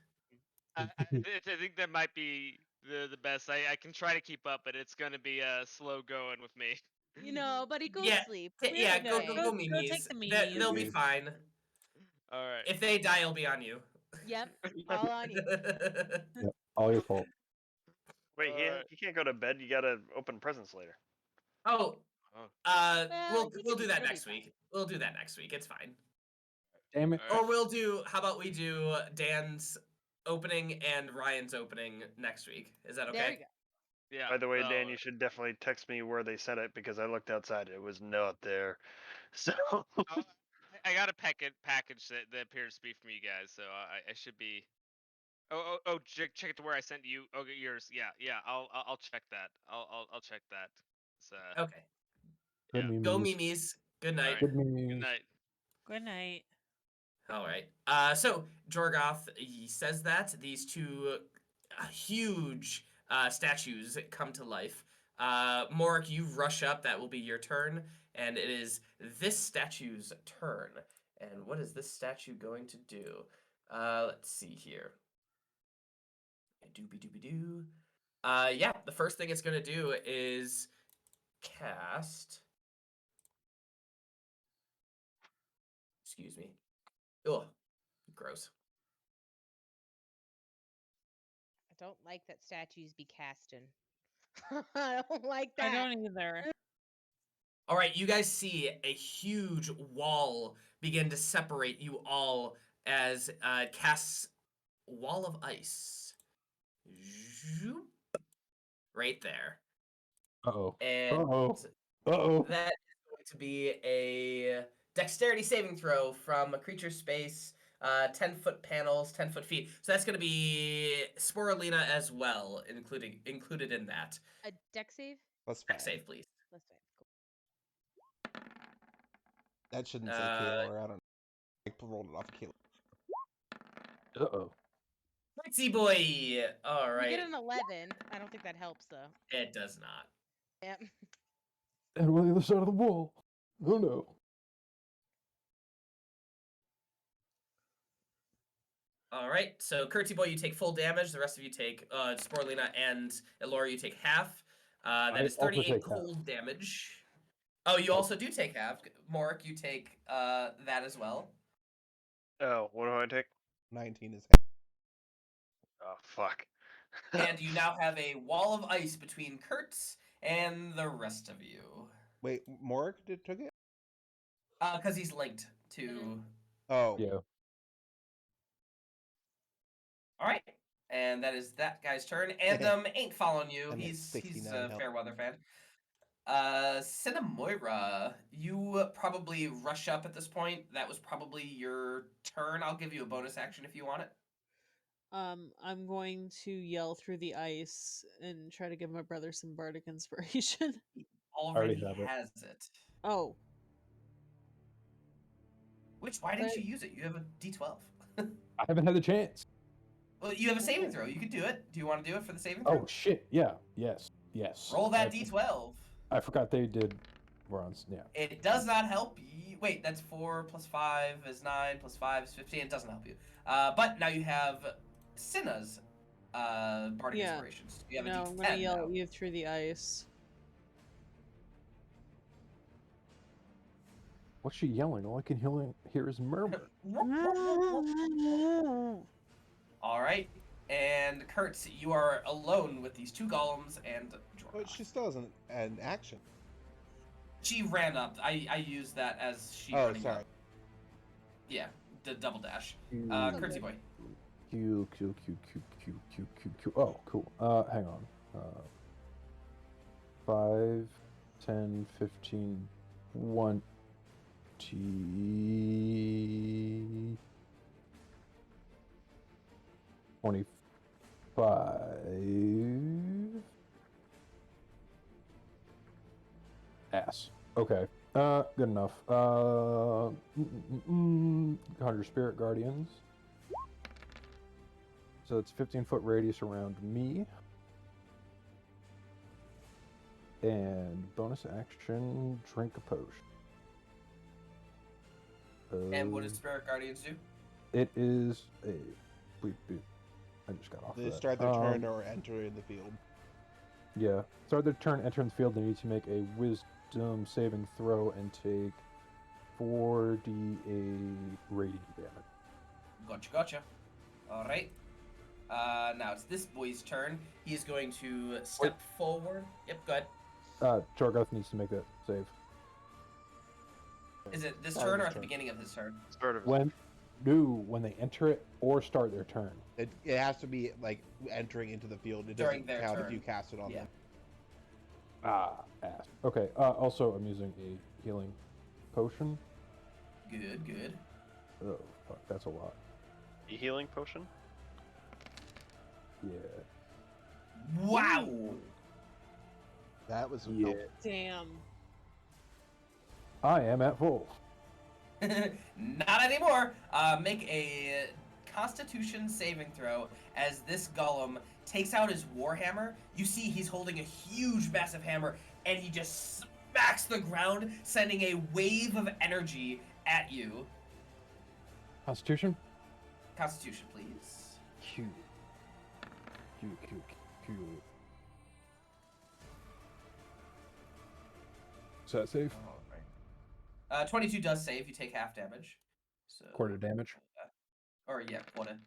I think that might be the best. I can try to keep up, but it's gonna be slow going with me. You know, buddy, go sleep. Go memes. Go take the memes. They'll be fine. All right. If they die, it'll be on you. Yep, all on you. Yep, all your fault. Wait, he can't go to bed. You gotta open presents later. Oh. Well, We'll do that next week. We'll do that next week. It's fine. Damn it. Or how about we do Dan's opening and Ryan's opening next week? Is that okay? There you go. Yeah. By the way, Dan, you should definitely text me where they sent it because I looked outside. It was not there. So. I got a package that appears to be from you guys, so I should be. Oh! Check it to where I sent you. Okay, yours. Yeah. I'll check that. I'll check that. So. Okay. Good Go memes. memes. Good night. Good Good memes. night. Good night. All right. So Jorgoth, he says that these two huge statues come to life. Morrik, you rush up. That will be your turn, and it is this statue's turn. And what is this statue going to do? Let's see here. Doobie doobie doo. Yeah, the first thing it's going to do is cast... Excuse me. Ugh, gross. I don't like that statues be casting. I don't like that. I don't either. All right, you guys see a huge wall begin to separate you all as it casts Wall of Ice. Zoop. Right there. Uh-oh. And Uh-oh. Uh-oh. that is going to be a dexterity saving throw from a creature space, 10-foot panels, 10-foot feet. So that's going to be Sporelina as well, included in that. A dex save? Plus Dex 5. save, please. Plus 5. Cool. That shouldn't say Kaelor. I don't know. I rolled it off of Kaelor. Uh-oh. Ritzy boy! All right. You get an 11. I don't think that helps, though. It does not. Yep. And we're on the other side of the wall. Oh no. All right, so Curtsy boy, you take full damage. The rest of you take, Sporelina and Elora, you take half. That is 38 cold damage. Oh, you also do take half. Morrik, you take that as well. Oh, what do I take? 19 is. Oh, fuck. And you now have a wall of ice between Kertz and the rest of you. Wait, Morrik took it? Because he's linked to... Oh. Yeah. All right, and that is that guy's turn. And ain't following you. And He's a a fair weather fan. Cinnamoira, you probably rush up at this point. That was probably your turn. I'll give you a bonus action if you want it. I'm going to yell through the ice and try to give my brother some bardic inspiration. He already has it. Oh. Why didn't you use it? You have a D12. I haven't had the chance. Well, you have a saving throw. You could do it. Do you want to do it for the saving throw? Oh shit! Yeah. Yes. Roll that D12. I forgot they did. Yeah. It does not help you. Wait, that's 4 plus 5 is 9 plus 5 is 15. It doesn't help you. But now you have Cinna's bardic inspirations. You have a D10 I'm gonna yell now. at you through the ice. What's she yelling? All I can hear is murmur. All right, and Kertz, you are alone with these two golems and Jorgoth. But she still has an action. She ran up. I used that as she Oh, running sorry. up. Yeah, the double dash. Curtsy boy. Q. Oh, cool. Hang on. 5, 10, 15, 20. 25. Ass. Okay. Good enough. Conjure Spirit Guardians. So it's 15-foot radius around me. And bonus action, drink a potion. And what does Spirit Guardians do? It is a... I just got off They that. start their turn or enter in the field. Yeah. Start their turn, enter in the field. They need to make a wisdom saving throw and take 4d8 radiant damage. Gotcha. All right. Now it's this boy's turn. He is going to step forward. Yep, go ahead. Jorgoth needs to make that save. Is it this turn or at the beginning of his turn? Start of his when they enter it or start their turn. It has to be like entering into the field. It During doesn't their count turn. if you cast it on them. Ass. Okay. Also, I'm using a healing potion. Good. Oh, fuck. That's a lot. A healing potion? Yeah. Wow. That was Damn. I am at full. Not anymore. Make a Constitution saving throw as this golem takes out his warhammer. You see he's holding a huge, massive hammer, and he just smacks the ground, sending a wave of energy at you. Constitution? Constitution, please. Q. Is that safe? All right. 22 does save. You take half damage. So Quarter damage. Or yeah, quarter.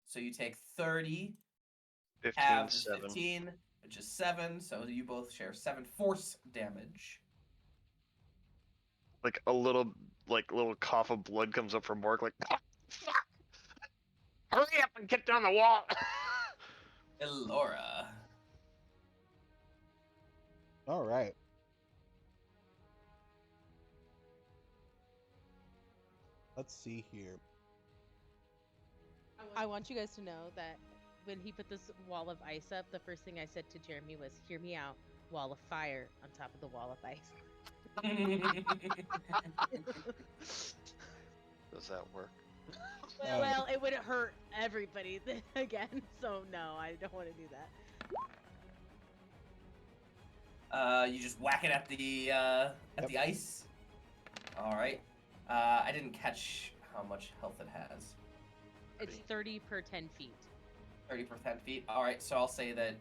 So you take 30. 15, Halves is 7. 15, which is 7. So you both share 7 force damage. Like a little cough of blood comes up from Morrik, like, oh, fuck! Hurry up and get down the wall! Elora. All right. Let's see here. I want you guys to know that when he put this wall of ice up, the first thing I said to Jeremy was, "Hear me out. Wall of fire on top of the wall of ice." Does that work? Well, it would hurt everybody again, so no, I don't want to do that. You just whack it at the ice. All right. I didn't catch how much health it has. It's 30 per 10 feet. 30 per 10 feet. All right, so I'll say that.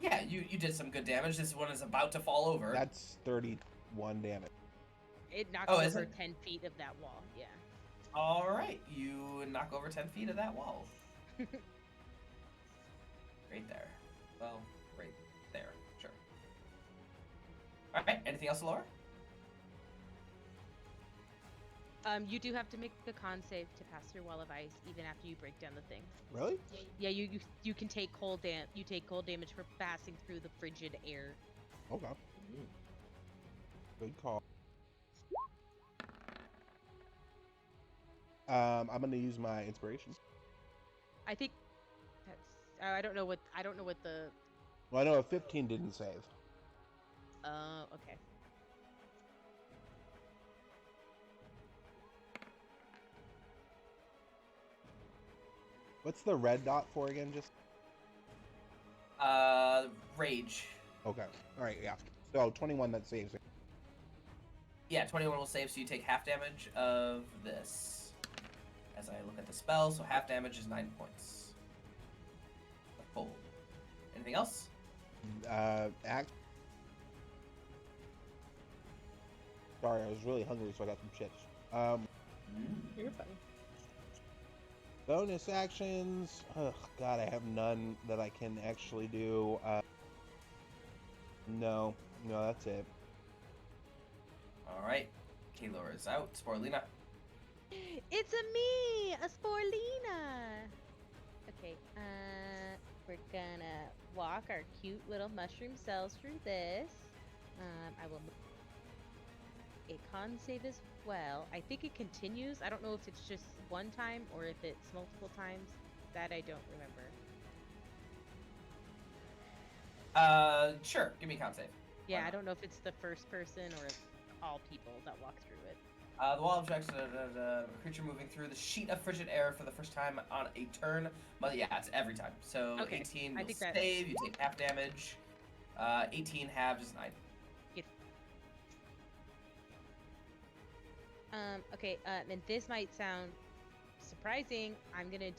Yeah, you did some good damage. This one is about to fall over. That's 31 damage. It knocks over 10 feet of that wall. Yeah. All right, you knock over 10 feet of that wall. Right there. Well, right there. Sure. All right. Anything else, Elora? You do have to make a con save to pass your wall of ice, even after you break down the thing. Really? Yeah, you can take cold damage for passing through the frigid air. Okay. Good call. I'm gonna use my inspiration. I think that's. I don't know what the. Well, I know a 15 didn't save. Okay. What's the red dot for again? Just. Rage. Okay. All right. Yeah. So 21 that saves it. Yeah, 21 will save, so you take half damage of this. As I look at the spell, so half damage is 9 points. Full. Anything else? Act. Sorry, I was really hungry, so I got some chips. You're fine. Bonus actions. Oh God, I have none that I can actually do. No, that's it. All right, Kaelor is out. Sporelina. It's me, a Sporelina. Okay, we're gonna walk our cute little mushroom cells through this. I will a con save as well. I think it continues. I don't know if it's just one time or if it's multiple times. That I don't remember. Sure. Give me a con save. Yeah, I don't know if it's the first person or if all people that walk through it. The wall objects a creature moving through the sheet of frigid air for the first time on a turn. But yeah, it's every time. So okay. 18 will save. You take half damage. 18 halves is 9. Okay, and this might sound surprising. I'm gonna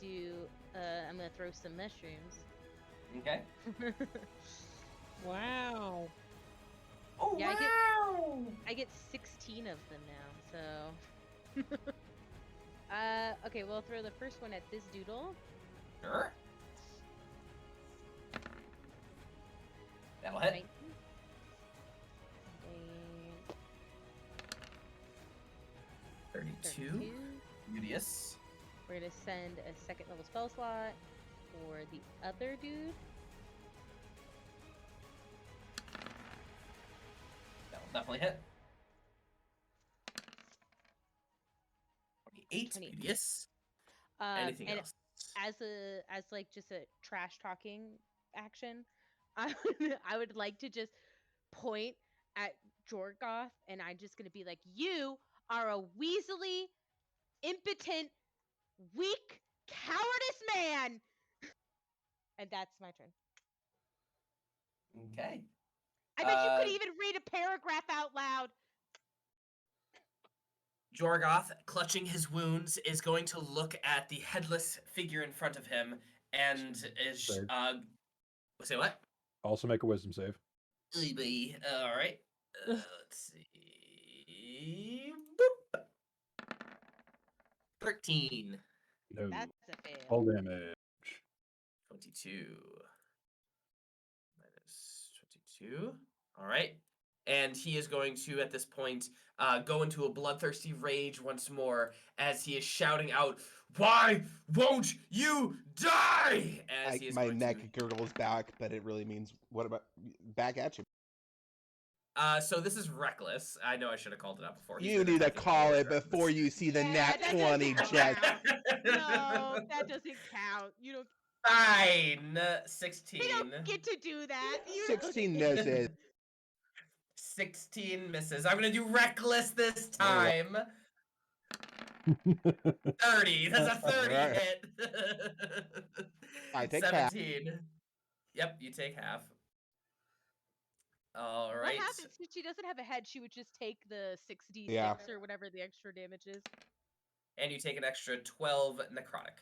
throw some mushrooms. Okay. Wow. Oh, yeah, wow! I get 16 of them now, so. Okay, we'll throw the first one at this doodle. Sure. That'll hit. 32. Beauteous. We're gonna send a second level spell slot for the other dude. That'll definitely hit. 28. Beauteous. Anything else? As like just a trash talking action, I would like to just point at Jorgoth, and I'm just gonna be like, "You are a weaselly, impotent, weak, cowardice man!" And that's my turn. Okay. I bet you could even read a paragraph out loud. Jorgoth, clutching his wounds, is going to look at the headless figure in front of him and is say what? Also make a wisdom save. All right. Let's see. Boop. 13. No. That's a fail. All damage. 22. Minus 22. All right. And he is going to, at this point, go into a bloodthirsty rage once more as he is shouting out, "Why won't you die?" As he is my going neck gurgles back, but it really means, what about back at you? So this is reckless. I know I should have called it out before. You need to call it before you see the nat 20, Jess. No, that doesn't count. You don't. Fine. 16. You don't get to do that. 16 misses. 16 misses. I'm gonna do reckless this time. 30. That's a 30 Right. hit. I take 17. half. Yep, you take half. All What right. happens if she doesn't have a head? She would just take the 6d6 Yeah. or whatever the extra damage is. And you take an extra 12 necrotic.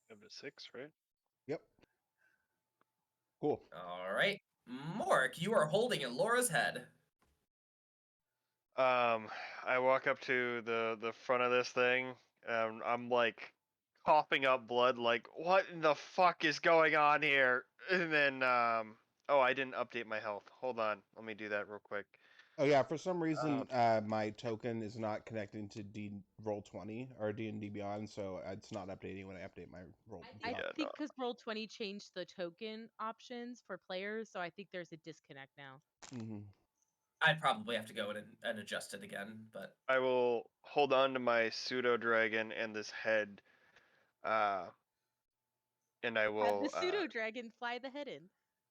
Number 6, right? Yep. Cool. All right. Morrik, you are holding Elora's head. I walk up to the front of this thing. I'm like coughing up blood, like, what in the fuck is going on here? And then, oh, I didn't update my health. Hold on, let me do that real quick. Oh yeah, for some reason my token is not connecting to Roll20 or D&D Beyond, so it's not updating when I update my roll. I think because Roll20 changed the token options for players, so I think there's a disconnect now. Mm-hmm. I'd probably have to go in and adjust it again, but I will hold on to my pseudo dragon and this head, and I will have the pseudo dragon fly the head in.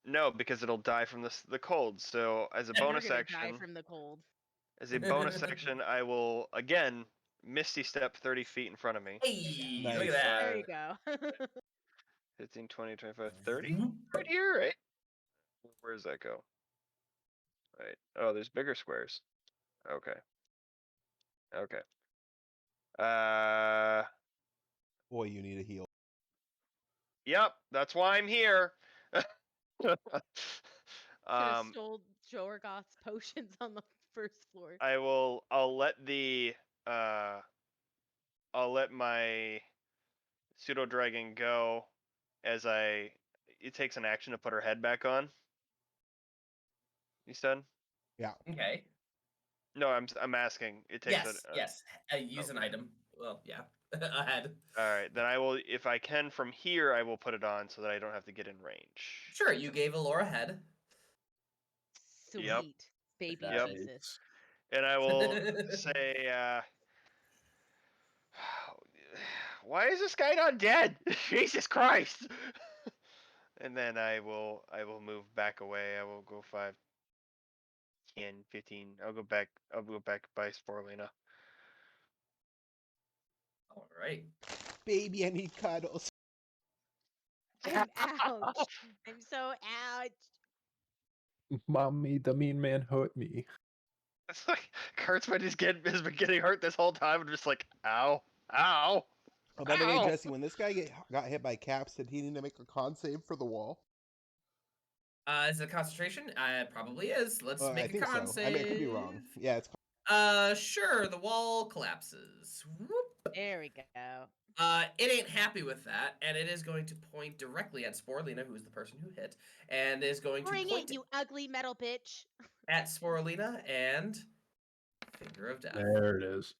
No, because it'll die from the cold. So as a bonus action, die from the cold. As a bonus action, I will again Misty Step 30 feet in front of me. Hey, Nice. look at that. There you go. 15, 20, 25, 30. Right here, right? Where does that go? Right. Oh, there's bigger squares. Okay. Okay. Boy, you need a heal. Yep, that's why I'm here. Should have stole Jorgoth's potions on the first floor. I'll let my pseudo dragon go as it takes an action to put her head back on. You said? Yeah. Okay. No, I'm asking. It takes yes. Use an item. Well, yeah. Ahead. All right, then I will, if I can from here, I will put it on so that I don't have to get in range. Sure, you gave Elora head. Sweet. Yep. Baby Yep. Jesus. And I will say, why is this guy not dead? Jesus Christ! And then I will move back away. I will go 5, 10, 15. I'll go back by Sporelina. All right. Baby, I need cuddles. I'm ouch. I'm so ouch. Mommy, the mean man hurt me. It's like Kurtz has been getting hurt this whole time. I'm just like, ow, ow. Oh, by the way, Jesse, when this guy got hit by Caps, did he need to make a con save for the wall? Is it concentration? Probably is. Let's make a con save. I mean, I could be wrong. Yeah, it's. Sure. The wall collapses. Whoop. There we go. It ain't happy with that, and it is going to point directly at Sporelina, who is the person who hit, and is going to Bring point it, you ugly metal bitch. At Sporelina and Finger of Death. There it is.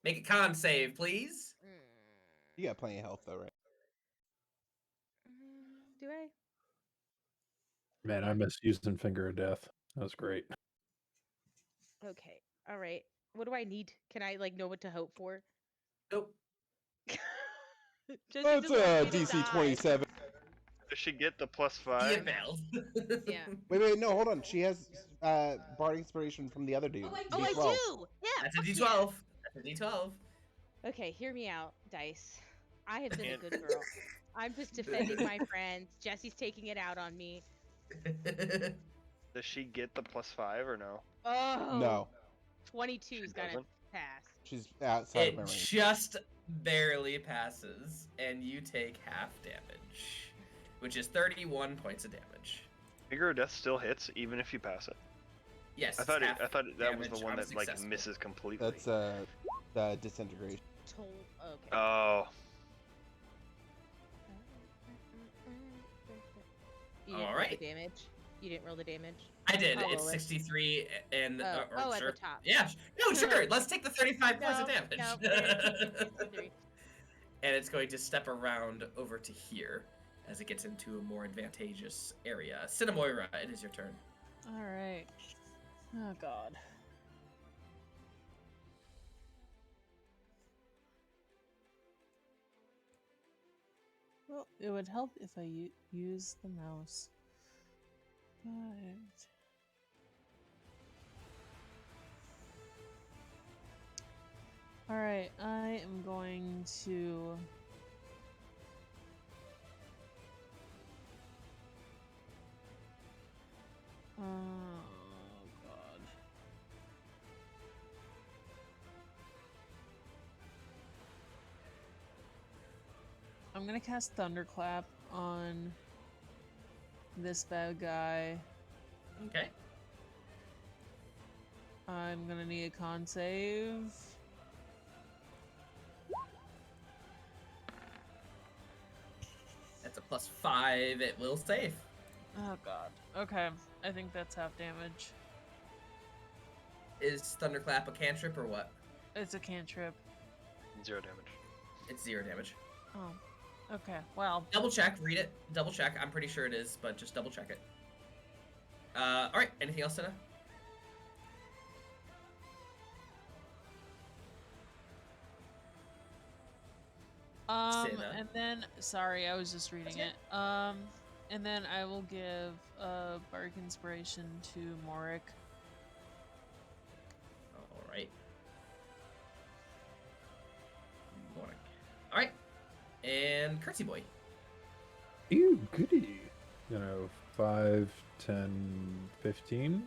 Make a con save, please. You got plenty of health, though, right? Do I? Man, I miss using Finger of Death. That was great. Okay. All right. What do I need? Can I know what to hope for? Nope. That's a DC 27. Does she get the +5? He failed. Yeah. Wait, no, hold on. She has Bard Inspiration from the other dude. Oh, I do! Yeah. That's a D12. That's a D12. Okay, hear me out, Dice. I have been a good girl. I'm just defending my friends. Jesse's taking it out on me. Does she get the +5 or no? Oh. No. 22's gonna pass. She's outside of my It range. just barely passes, and you take half damage, which is 31 points of damage. Finger of Death still hits even if you pass it. Yes. I thought half that was damage the one on a that like successful. misses completely. That's the disintegration. Okay. Oh. You didn't All roll right. the damage. You didn't roll the damage. I did. I'll It's roll it. 63 and Oh, or at sure. the top. Yeah. No, sure. Let's take the 35 points of damage. No, it's 63. And it's going to step around over to here as it gets into a more advantageous area. Cinnamoira, it is your turn. All right. Oh God. Well, it would help if I use the mouse. But... Alright, I am going to... Oh, God. I'm gonna cast Thunderclap on this bad guy. Okay. I'm gonna need a con save. That's a +5. It will save. Oh god. Okay, I think that's half damage. Is Thunderclap a cantrip or what? It's a cantrip. 0 damage. It's 0 damage. Oh. Okay, well. Double check, read it. Double check. I'm pretty sure it is, but just double check it. Alright, anything else, Cinna? Cinna. And then, sorry, I was just reading it. And then I will give a Bardic Inspiration to Morrik. Alright. Alright. And Curtsy Boy. Ew, goody. 5, 10, 15.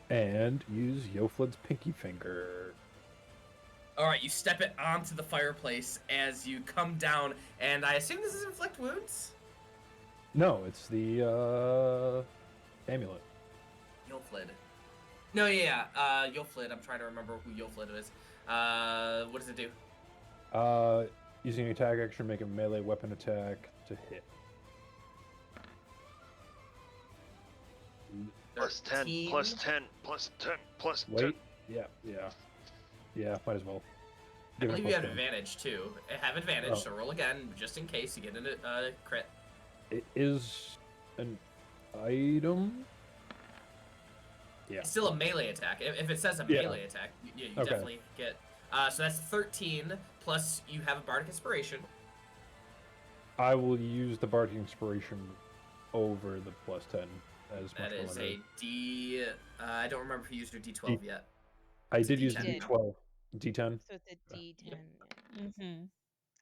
And use Yoflid's Pinky Finger. Alright, you step it onto the fireplace as you come down, and I assume this is inflict wounds? No, it's the amulet. Yoflid. No, yeah, Yoflid. I'm trying to remember who Yoflid is. What does it do? Using an attack action, make a melee weapon attack to hit. Plus 10, plus 10, plus 10, plus 10. Wait, yeah, might as well. I believe you have advantage too. Have advantage, Oh. so roll again, just in case you get a crit. It is an item. Yeah. It's still a melee attack. If it says a melee attack, you Okay. definitely get. So that's 13, plus you have a Bardic Inspiration. I will use the Bardic Inspiration over the plus 10 as That much is more a D. I don't remember if you used your D12 yet. I It's a did use the D10. D12. D10? So it's a D10. Mm-hmm.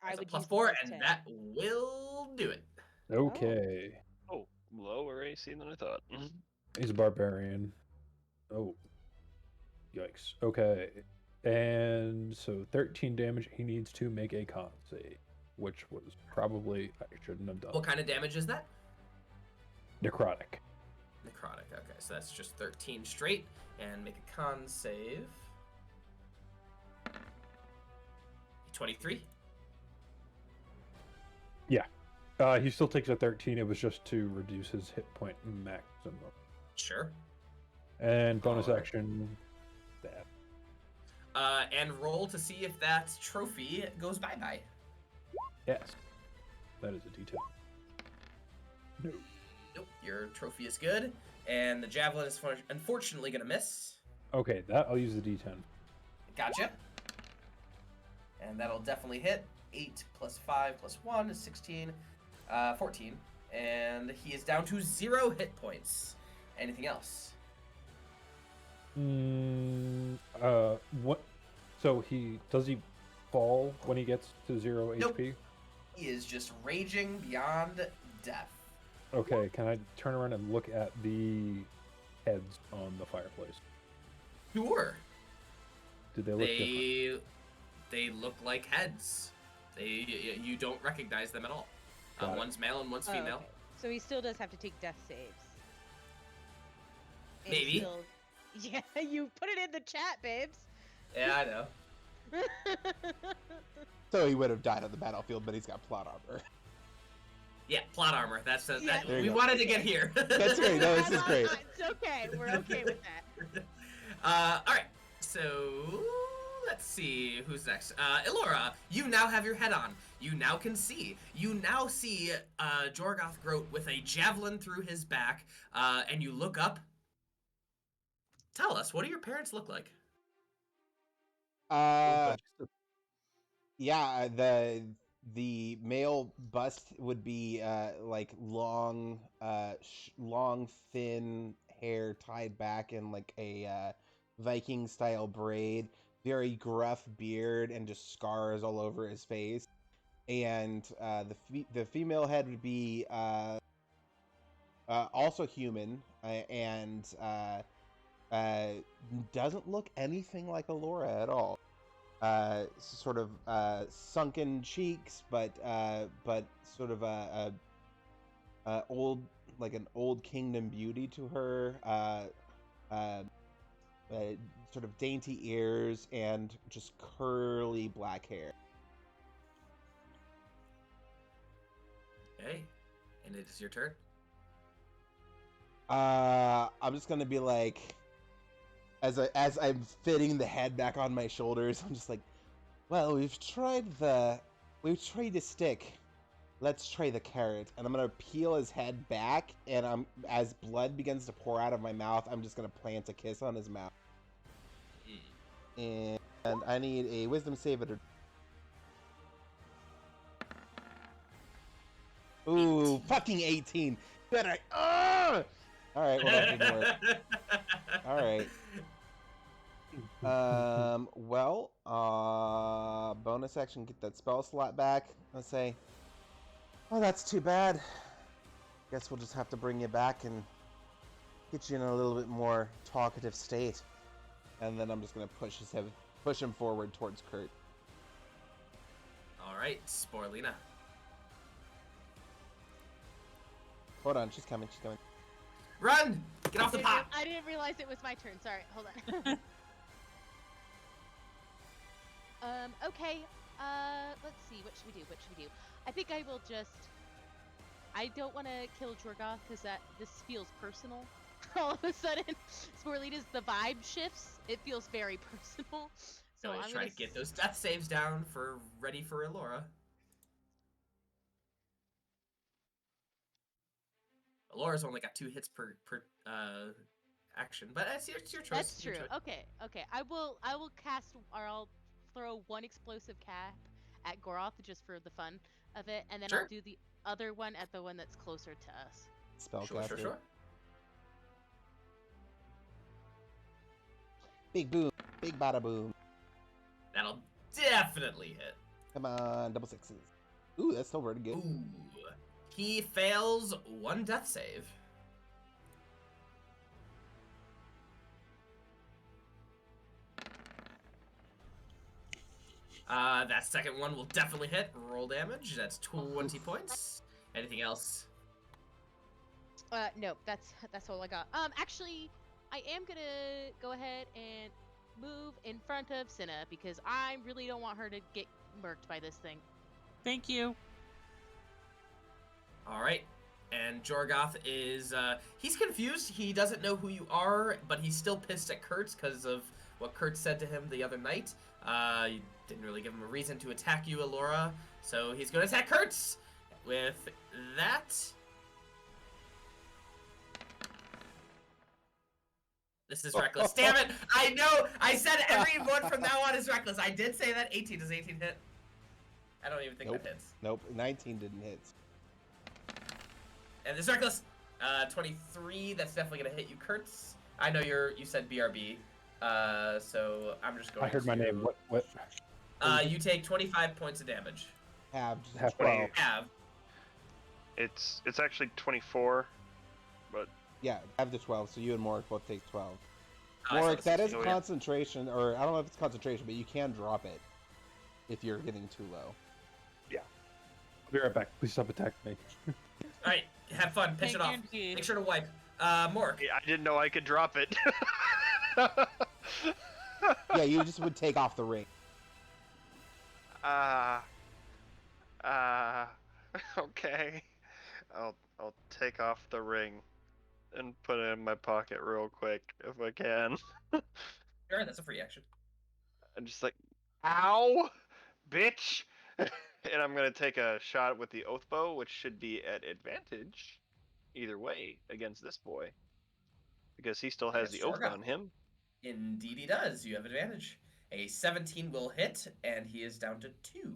I That's a would plus use 4, plus and 10. that will do it. Okay. Oh, lower AC than I thought. He's a barbarian. Oh. Yikes. Okay. And so 13 damage. He needs to make a con save, which was probably I shouldn't have done. What kind of damage is that? Necrotic. Necrotic. Okay, so that's just 13 straight, and make a con save. 23. Yeah. He still takes a 13. It was just to reduce his hit point maximum. Sure. And bonus Alright. action. That. And roll to see if that trophy goes bye-bye. Yes. That is a D10. No. Nope, your trophy is good, and the javelin is unfortunately going to miss. Okay, that I'll use the D10. Gotcha. And that'll definitely hit. 8 plus 5 plus 1 is 16. 14. And he is down to 0 hit points. Anything else? What? So does he fall when he gets to 0 Nope. HP? He is just raging beyond death. Okay, can I turn around and look at the heads on the fireplace? Sure. Did they look different? They look like heads. You don't recognize them at all. Got it. One's male and one's female. Okay. So he still does have to take death saves. And Maybe. Yeah, you put it in the chat, babes. Yeah, I know. So he would have died on the battlefield, but he's got plot armor. Yeah, plot armor. That's Yeah, that. We go. wanted to get here. That's great. No, this is great. It's okay. We're okay with that. All right. So let's see who's next. Elora, you now have your head on. You now can see. You now see Jorgoth Groat with a javelin through his back, and you look up. Tell us, what do your parents look like? Yeah, the male bust would be like long, long, thin hair tied back in like a Viking style braid, very gruff beard, and just scars all over his face. And the female head would be also human, and doesn't look anything like Elora at all. Sort of sunken cheeks, but sort of old, like an old kingdom beauty to her. Sort of dainty ears and just curly black hair. Okay, and it is your turn. I'm just gonna be like, as I'm fitting the head back on my shoulders, I'm just like, well, we've tried the stick. Let's try the carrot. And I'm gonna peel his head back, and as blood begins to pour out of my mouth, I'm just gonna plant a kiss on his mouth. And I need a wisdom save at Ooh, fucking 18. Better. All right, well, that didn't work. All right. Bonus action, get that spell slot back. Let's say, oh, that's too bad. Guess we'll just have to bring you back and get you in a little bit more talkative state. And then I'm just gonna push him forward towards Kurt. All right, Sporelina. Hold on, she's coming. Run! Get off the pot! I didn't realize it was my turn. Sorry, hold on. Okay. Let's see. What should we do? I think I will just. I don't want to kill Jorgoth because this feels personal. All of a sudden, Sporelina's the vibe shifts. It feels very personal. So I'm trying to get those death saves down ready for Elora. Elora's only got 2 hits per action, but it's your choice. That's true. Okay. I will cast, or I'll throw one explosive cap at Goroth just for the fun of it, and then Sure. I'll do the other one at the one that's closer to us. Spellcaster. Sure. Big boom. Big bada boom. That'll definitely hit. Come on, double sixes. Ooh, that's still very good. Ooh. He fails 1 death save. That second one will definitely hit. Roll damage. That's 20 points. Anything else? No, that's all I got. Actually, I am gonna go ahead and move in front of Cinna because I really don't want her to get murked by this thing. Thank you. All right. And Jorgoth is, he's confused. He doesn't know who you are, but he's still pissed at Kertz because of what Kertz said to him the other night. You didn't really give him a reason to attack you, Elora. So he's going to attack Kertz with that. This is reckless. Damn it! I know! I said every one from now on is reckless. I did say that. 18. Does 18 hit? I don't even think that hits. Nope, 19 didn't hit. And this reckless, 23. That's definitely gonna hit you, Kertz. I know you said BRB, so I'm just going. I heard my name. What? You take 25 points of damage. Half 12. Half. It's actually 24, but yeah, half the 12. So you and Morrik both take 12. Oh, Morrik, that is yeah. concentration, or I don't know if it's concentration, but you can drop it if you're getting too low. Yeah. I'll be right back. Please stop attacking me. All right, have fun. Pitch it off. Make sure to wipe. Morrik. I didn't know I could drop it. Yeah, you just would take off the ring. Okay. I'll take off the ring and put it in my pocket real quick if I can. Sure, that's a free action. I'm just like, ow, bitch. And I'm gonna take a shot with the oath bow, which should be at advantage either way against this boy, because he still has the oath on him. Indeed, he does. You have advantage. A 17 will hit, and he is down to 2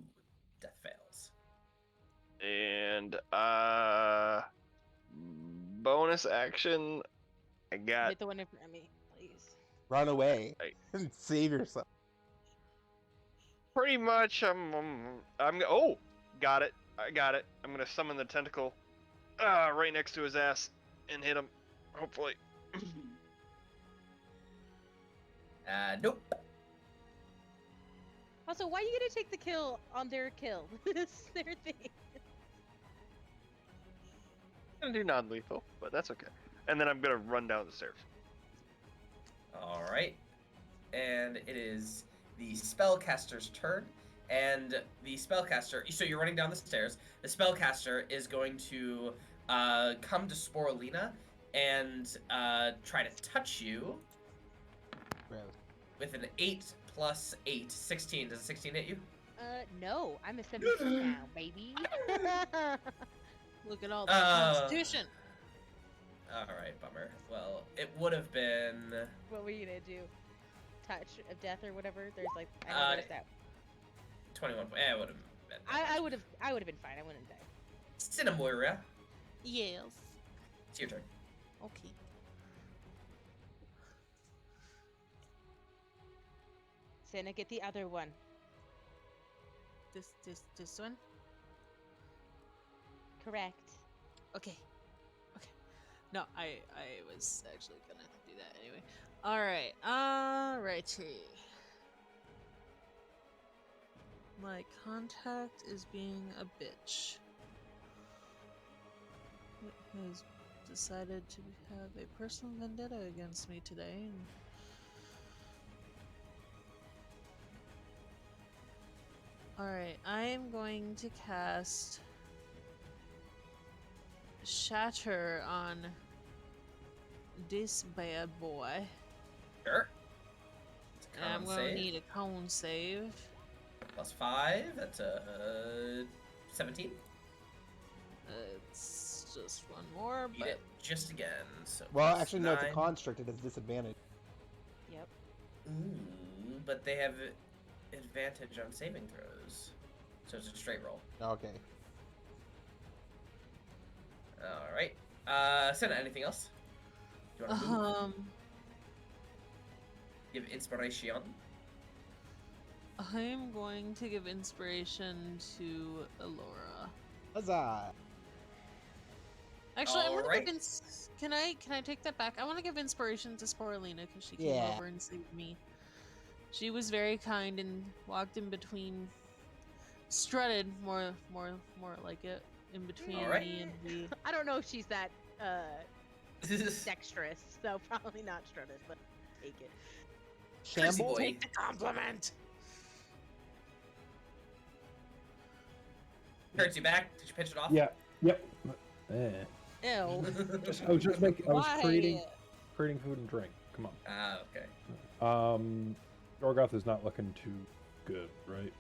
death fails. And bonus action, I got. Hit the one in front of me, please. Run away and save yourself. Pretty much, oh, got it. I got it. I'm gonna summon the tentacle, right next to his ass and hit him. Hopefully. Nope. Also, why are you gonna take the kill on their kill? It's their thing. I'm gonna do non-lethal, but that's okay. And then I'm gonna run down the stairs. All right, and it is the spellcaster's turn, and the spellcaster. So you're running down the stairs. The spellcaster is going to come to Sporelina and try to touch you. With an 8 plus 8, 16. Does a 16 hit you? No. I'm a 17 now, baby. Look at all that constitution. All right, bummer. Well, it would have been. What were you gonna do? Touch of death or whatever? There's like I noticed that. 21. It would have been. I would have been fine. I wouldn't die. Cinnamoira. Yes. It's your turn. Okay. Cinna, get the other one. This one? Correct. Okay. No, I was actually gonna do that anyway. Alrighty. My contact is being a bitch. It has decided to have a personal vendetta against me today. Alright, I am going to cast Shatter on this bad boy. Sure. And I'm going to need a con save. +5, that's a 17. It's just one more, Beat but it just again. So well, actually, no, it's a 9. construct. It has disadvantage. Yep. Ooh, but they have advantage on saving throws. So it's a straight roll. Okay. Alright. Senna, anything else? Do you want to move? Give inspiration. I'm going to give inspiration to Elora. Huzzah! Actually, I'm gonna give can I take that back? I want to give inspiration to Sporelina because she came over and saved me. She was very kind and walked in between, strutted more like it in between me and the. I don't know if she's that dexterous, so probably not strutted, but take it. Shamble. Take the compliment. Kertz, you back? Did you pitch it off? Yeah. Yep. Ew. I was creating food and drink. Come on. Okay. Jorgoth is not looking too good, right?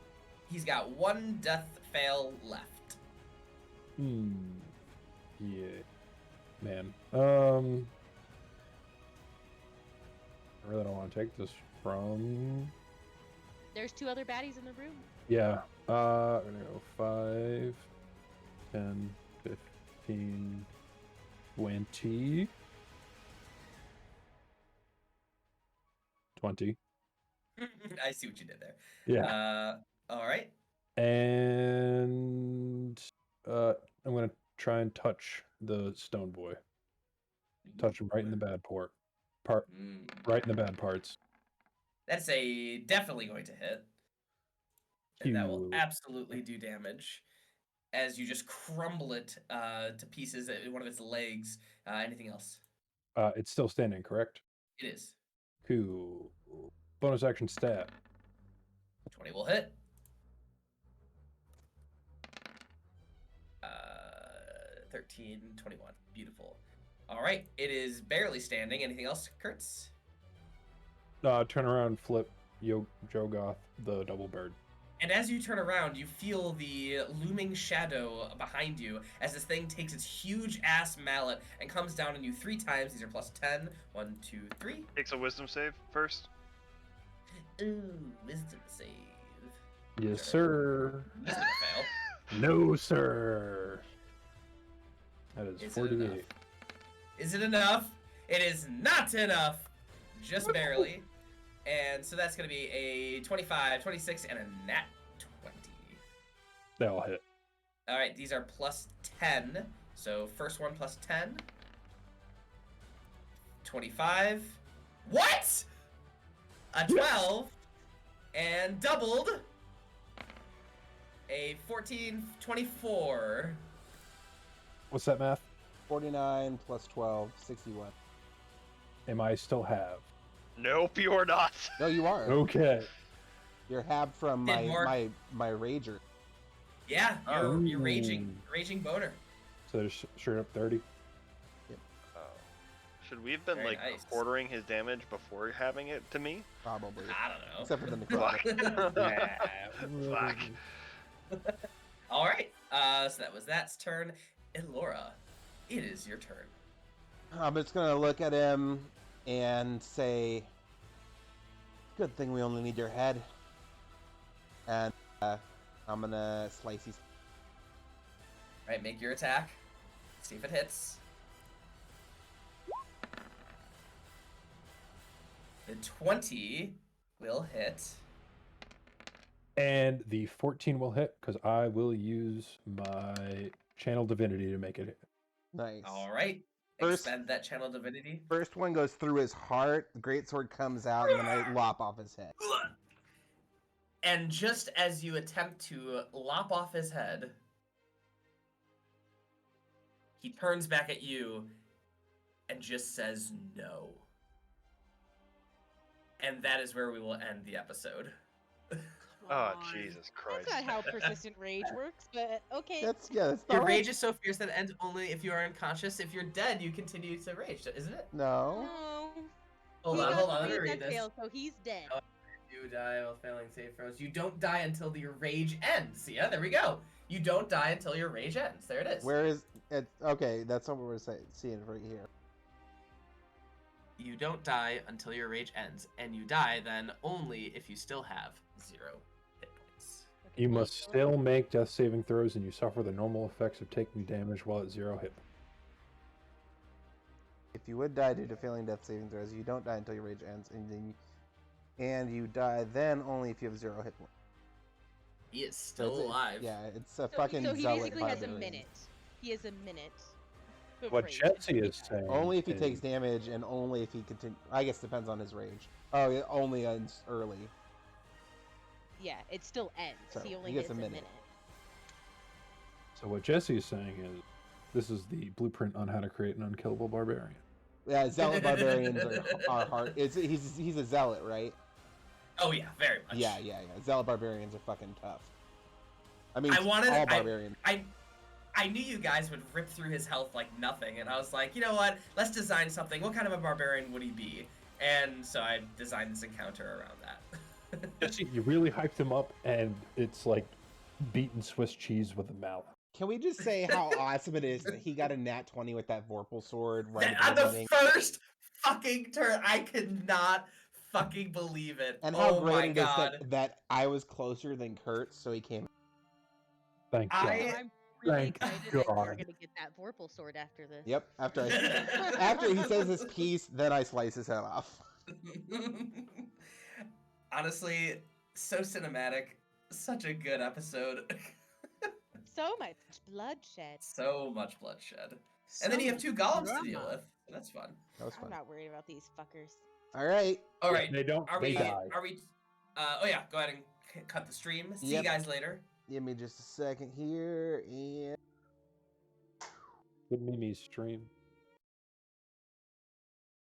He's got 1 death fail left. Yeah. Man. I really don't want to take this from. There's 2 other baddies in the room. Yeah. I'm gonna go 5, 10, 15, 20. 20. I see what you did there. Yeah. All right. And I'm gonna try and touch the stone boy. Touch him right in the bad right in the bad parts. That's definitely going to hit. And that will absolutely do damage as you just crumble it to pieces at one of its legs. Anything else? It's still standing, correct? It is. Cool. Bonus action stat. 20 will hit. 13, 21. Beautiful. All right, it is barely standing. Anything else, Kertz? Turn around, flip Jorgoth, the double bird. And as you turn around, you feel the looming shadow behind you as this thing takes its huge ass mallet and comes down on you 3 times. These are plus 10. 1, 2, 3. Takes a wisdom save first. Ooh, wisdom save. Yes, sir. That's gonna fail. No, sir. That is Is 48. Is it enough? It is not enough. Just barely. And so that's going to be a 25, 26, and a nat 20. They all hit. All right, these are plus 10. So first one plus 10. 25. What? A 12. And doubled. A 14, 24. What's that math? 49 plus 12, 61. Am I still have? Nope, you're not. No, you are. Okay. You're halved from Did Mark- my rager. Yeah, you're raging boner. So there's straight up 30. Oh. Should we have been Very like nice. quartering his damage before having it to me? Probably. I don't know. Except for the necrotic. Fuck. All right. So that was that's turn. Elora, it is your turn. I'm just gonna look at him and say, "Good thing we only need your head." And I'm gonna slice his. All right, make your attack. See if it hits. The 20 will hit. And the 14 will hit because I will use my Channel Divinity to make it hit. Nice. All right. First- Expend that channel divinity. First one goes through his heart. The greatsword comes out, and then I lop off his head. And just as you attempt to lop off his head, he turns back at you and just says no. And that is where we will end the episode. Oh, Jesus Christ. That's not how persistent rage works, but okay. That's Your not rage is so fierce that it ends only if you are unconscious. If you're dead, you continue to rage, isn't it? No. No. Hold He on, got hold on. Let me three read death this. fails, so he's dead. Oh. You die while failing save throws. You don't die until your rage ends. Yeah, there we go. You don't die until your rage ends. There it is. Where is it? Okay, that's what we're seeing right here. You don't die until your rage ends, and you die then only if you still have 0 hit points. You must still make death saving throws and you suffer the normal effects of taking damage while at 0 hit. If you would die due to failing death saving throws, you don't die until your rage ends, and you die then only if you have 0 hit points. He is So still it's alive. Yeah, it's a fucking So he zealot basically has a barbarian. minute. He has a minute. of What rage Jesse before he is dies. saying. Only if he is- takes damage, and only if he continue. I guess depends on his rage. Oh, it only ends early. Yeah, it still ends. So, he only he gets gets a a minute. minute. So what Jesse is saying is, this is the blueprint on how to create an unkillable barbarian. Yeah, zealot barbarians are hard. He's a zealot, right? Oh yeah, very much. Yeah. Zealot barbarians are fucking tough. I mean, I wanted- all barbarians. I knew you guys would rip through his health like nothing, and I was like, you know what? Let's design something. What kind of a barbarian would he be? And so I designed this encounter around that. Jesse, you really hyped him up, and it's like beaten Swiss cheese with a mallet. Can we just say how awesome it is that he got a nat 20 with that Vorpal sword right On at the the beginning? first fucking turn, I could not fucking believe it. And how oh my great it is god. that I was closer than Kurt, so he came. Thank God. I'm really Thank excited that you're God. gonna get that Vorpal sword after this. Yep. After he says his piece, then I slice his head off. Honestly, so cinematic. Such a good episode. So much bloodshed. So much bloodshed. And then you have 2 golems to deal with. That's fun. That was I'm fun. not worried about these fuckers. All right. All right. They don't. Are They we? die. Are we? Oh yeah. Go ahead and cut the stream. See you Yep. guys later. Give me just a second here, and Good Mimi's stream.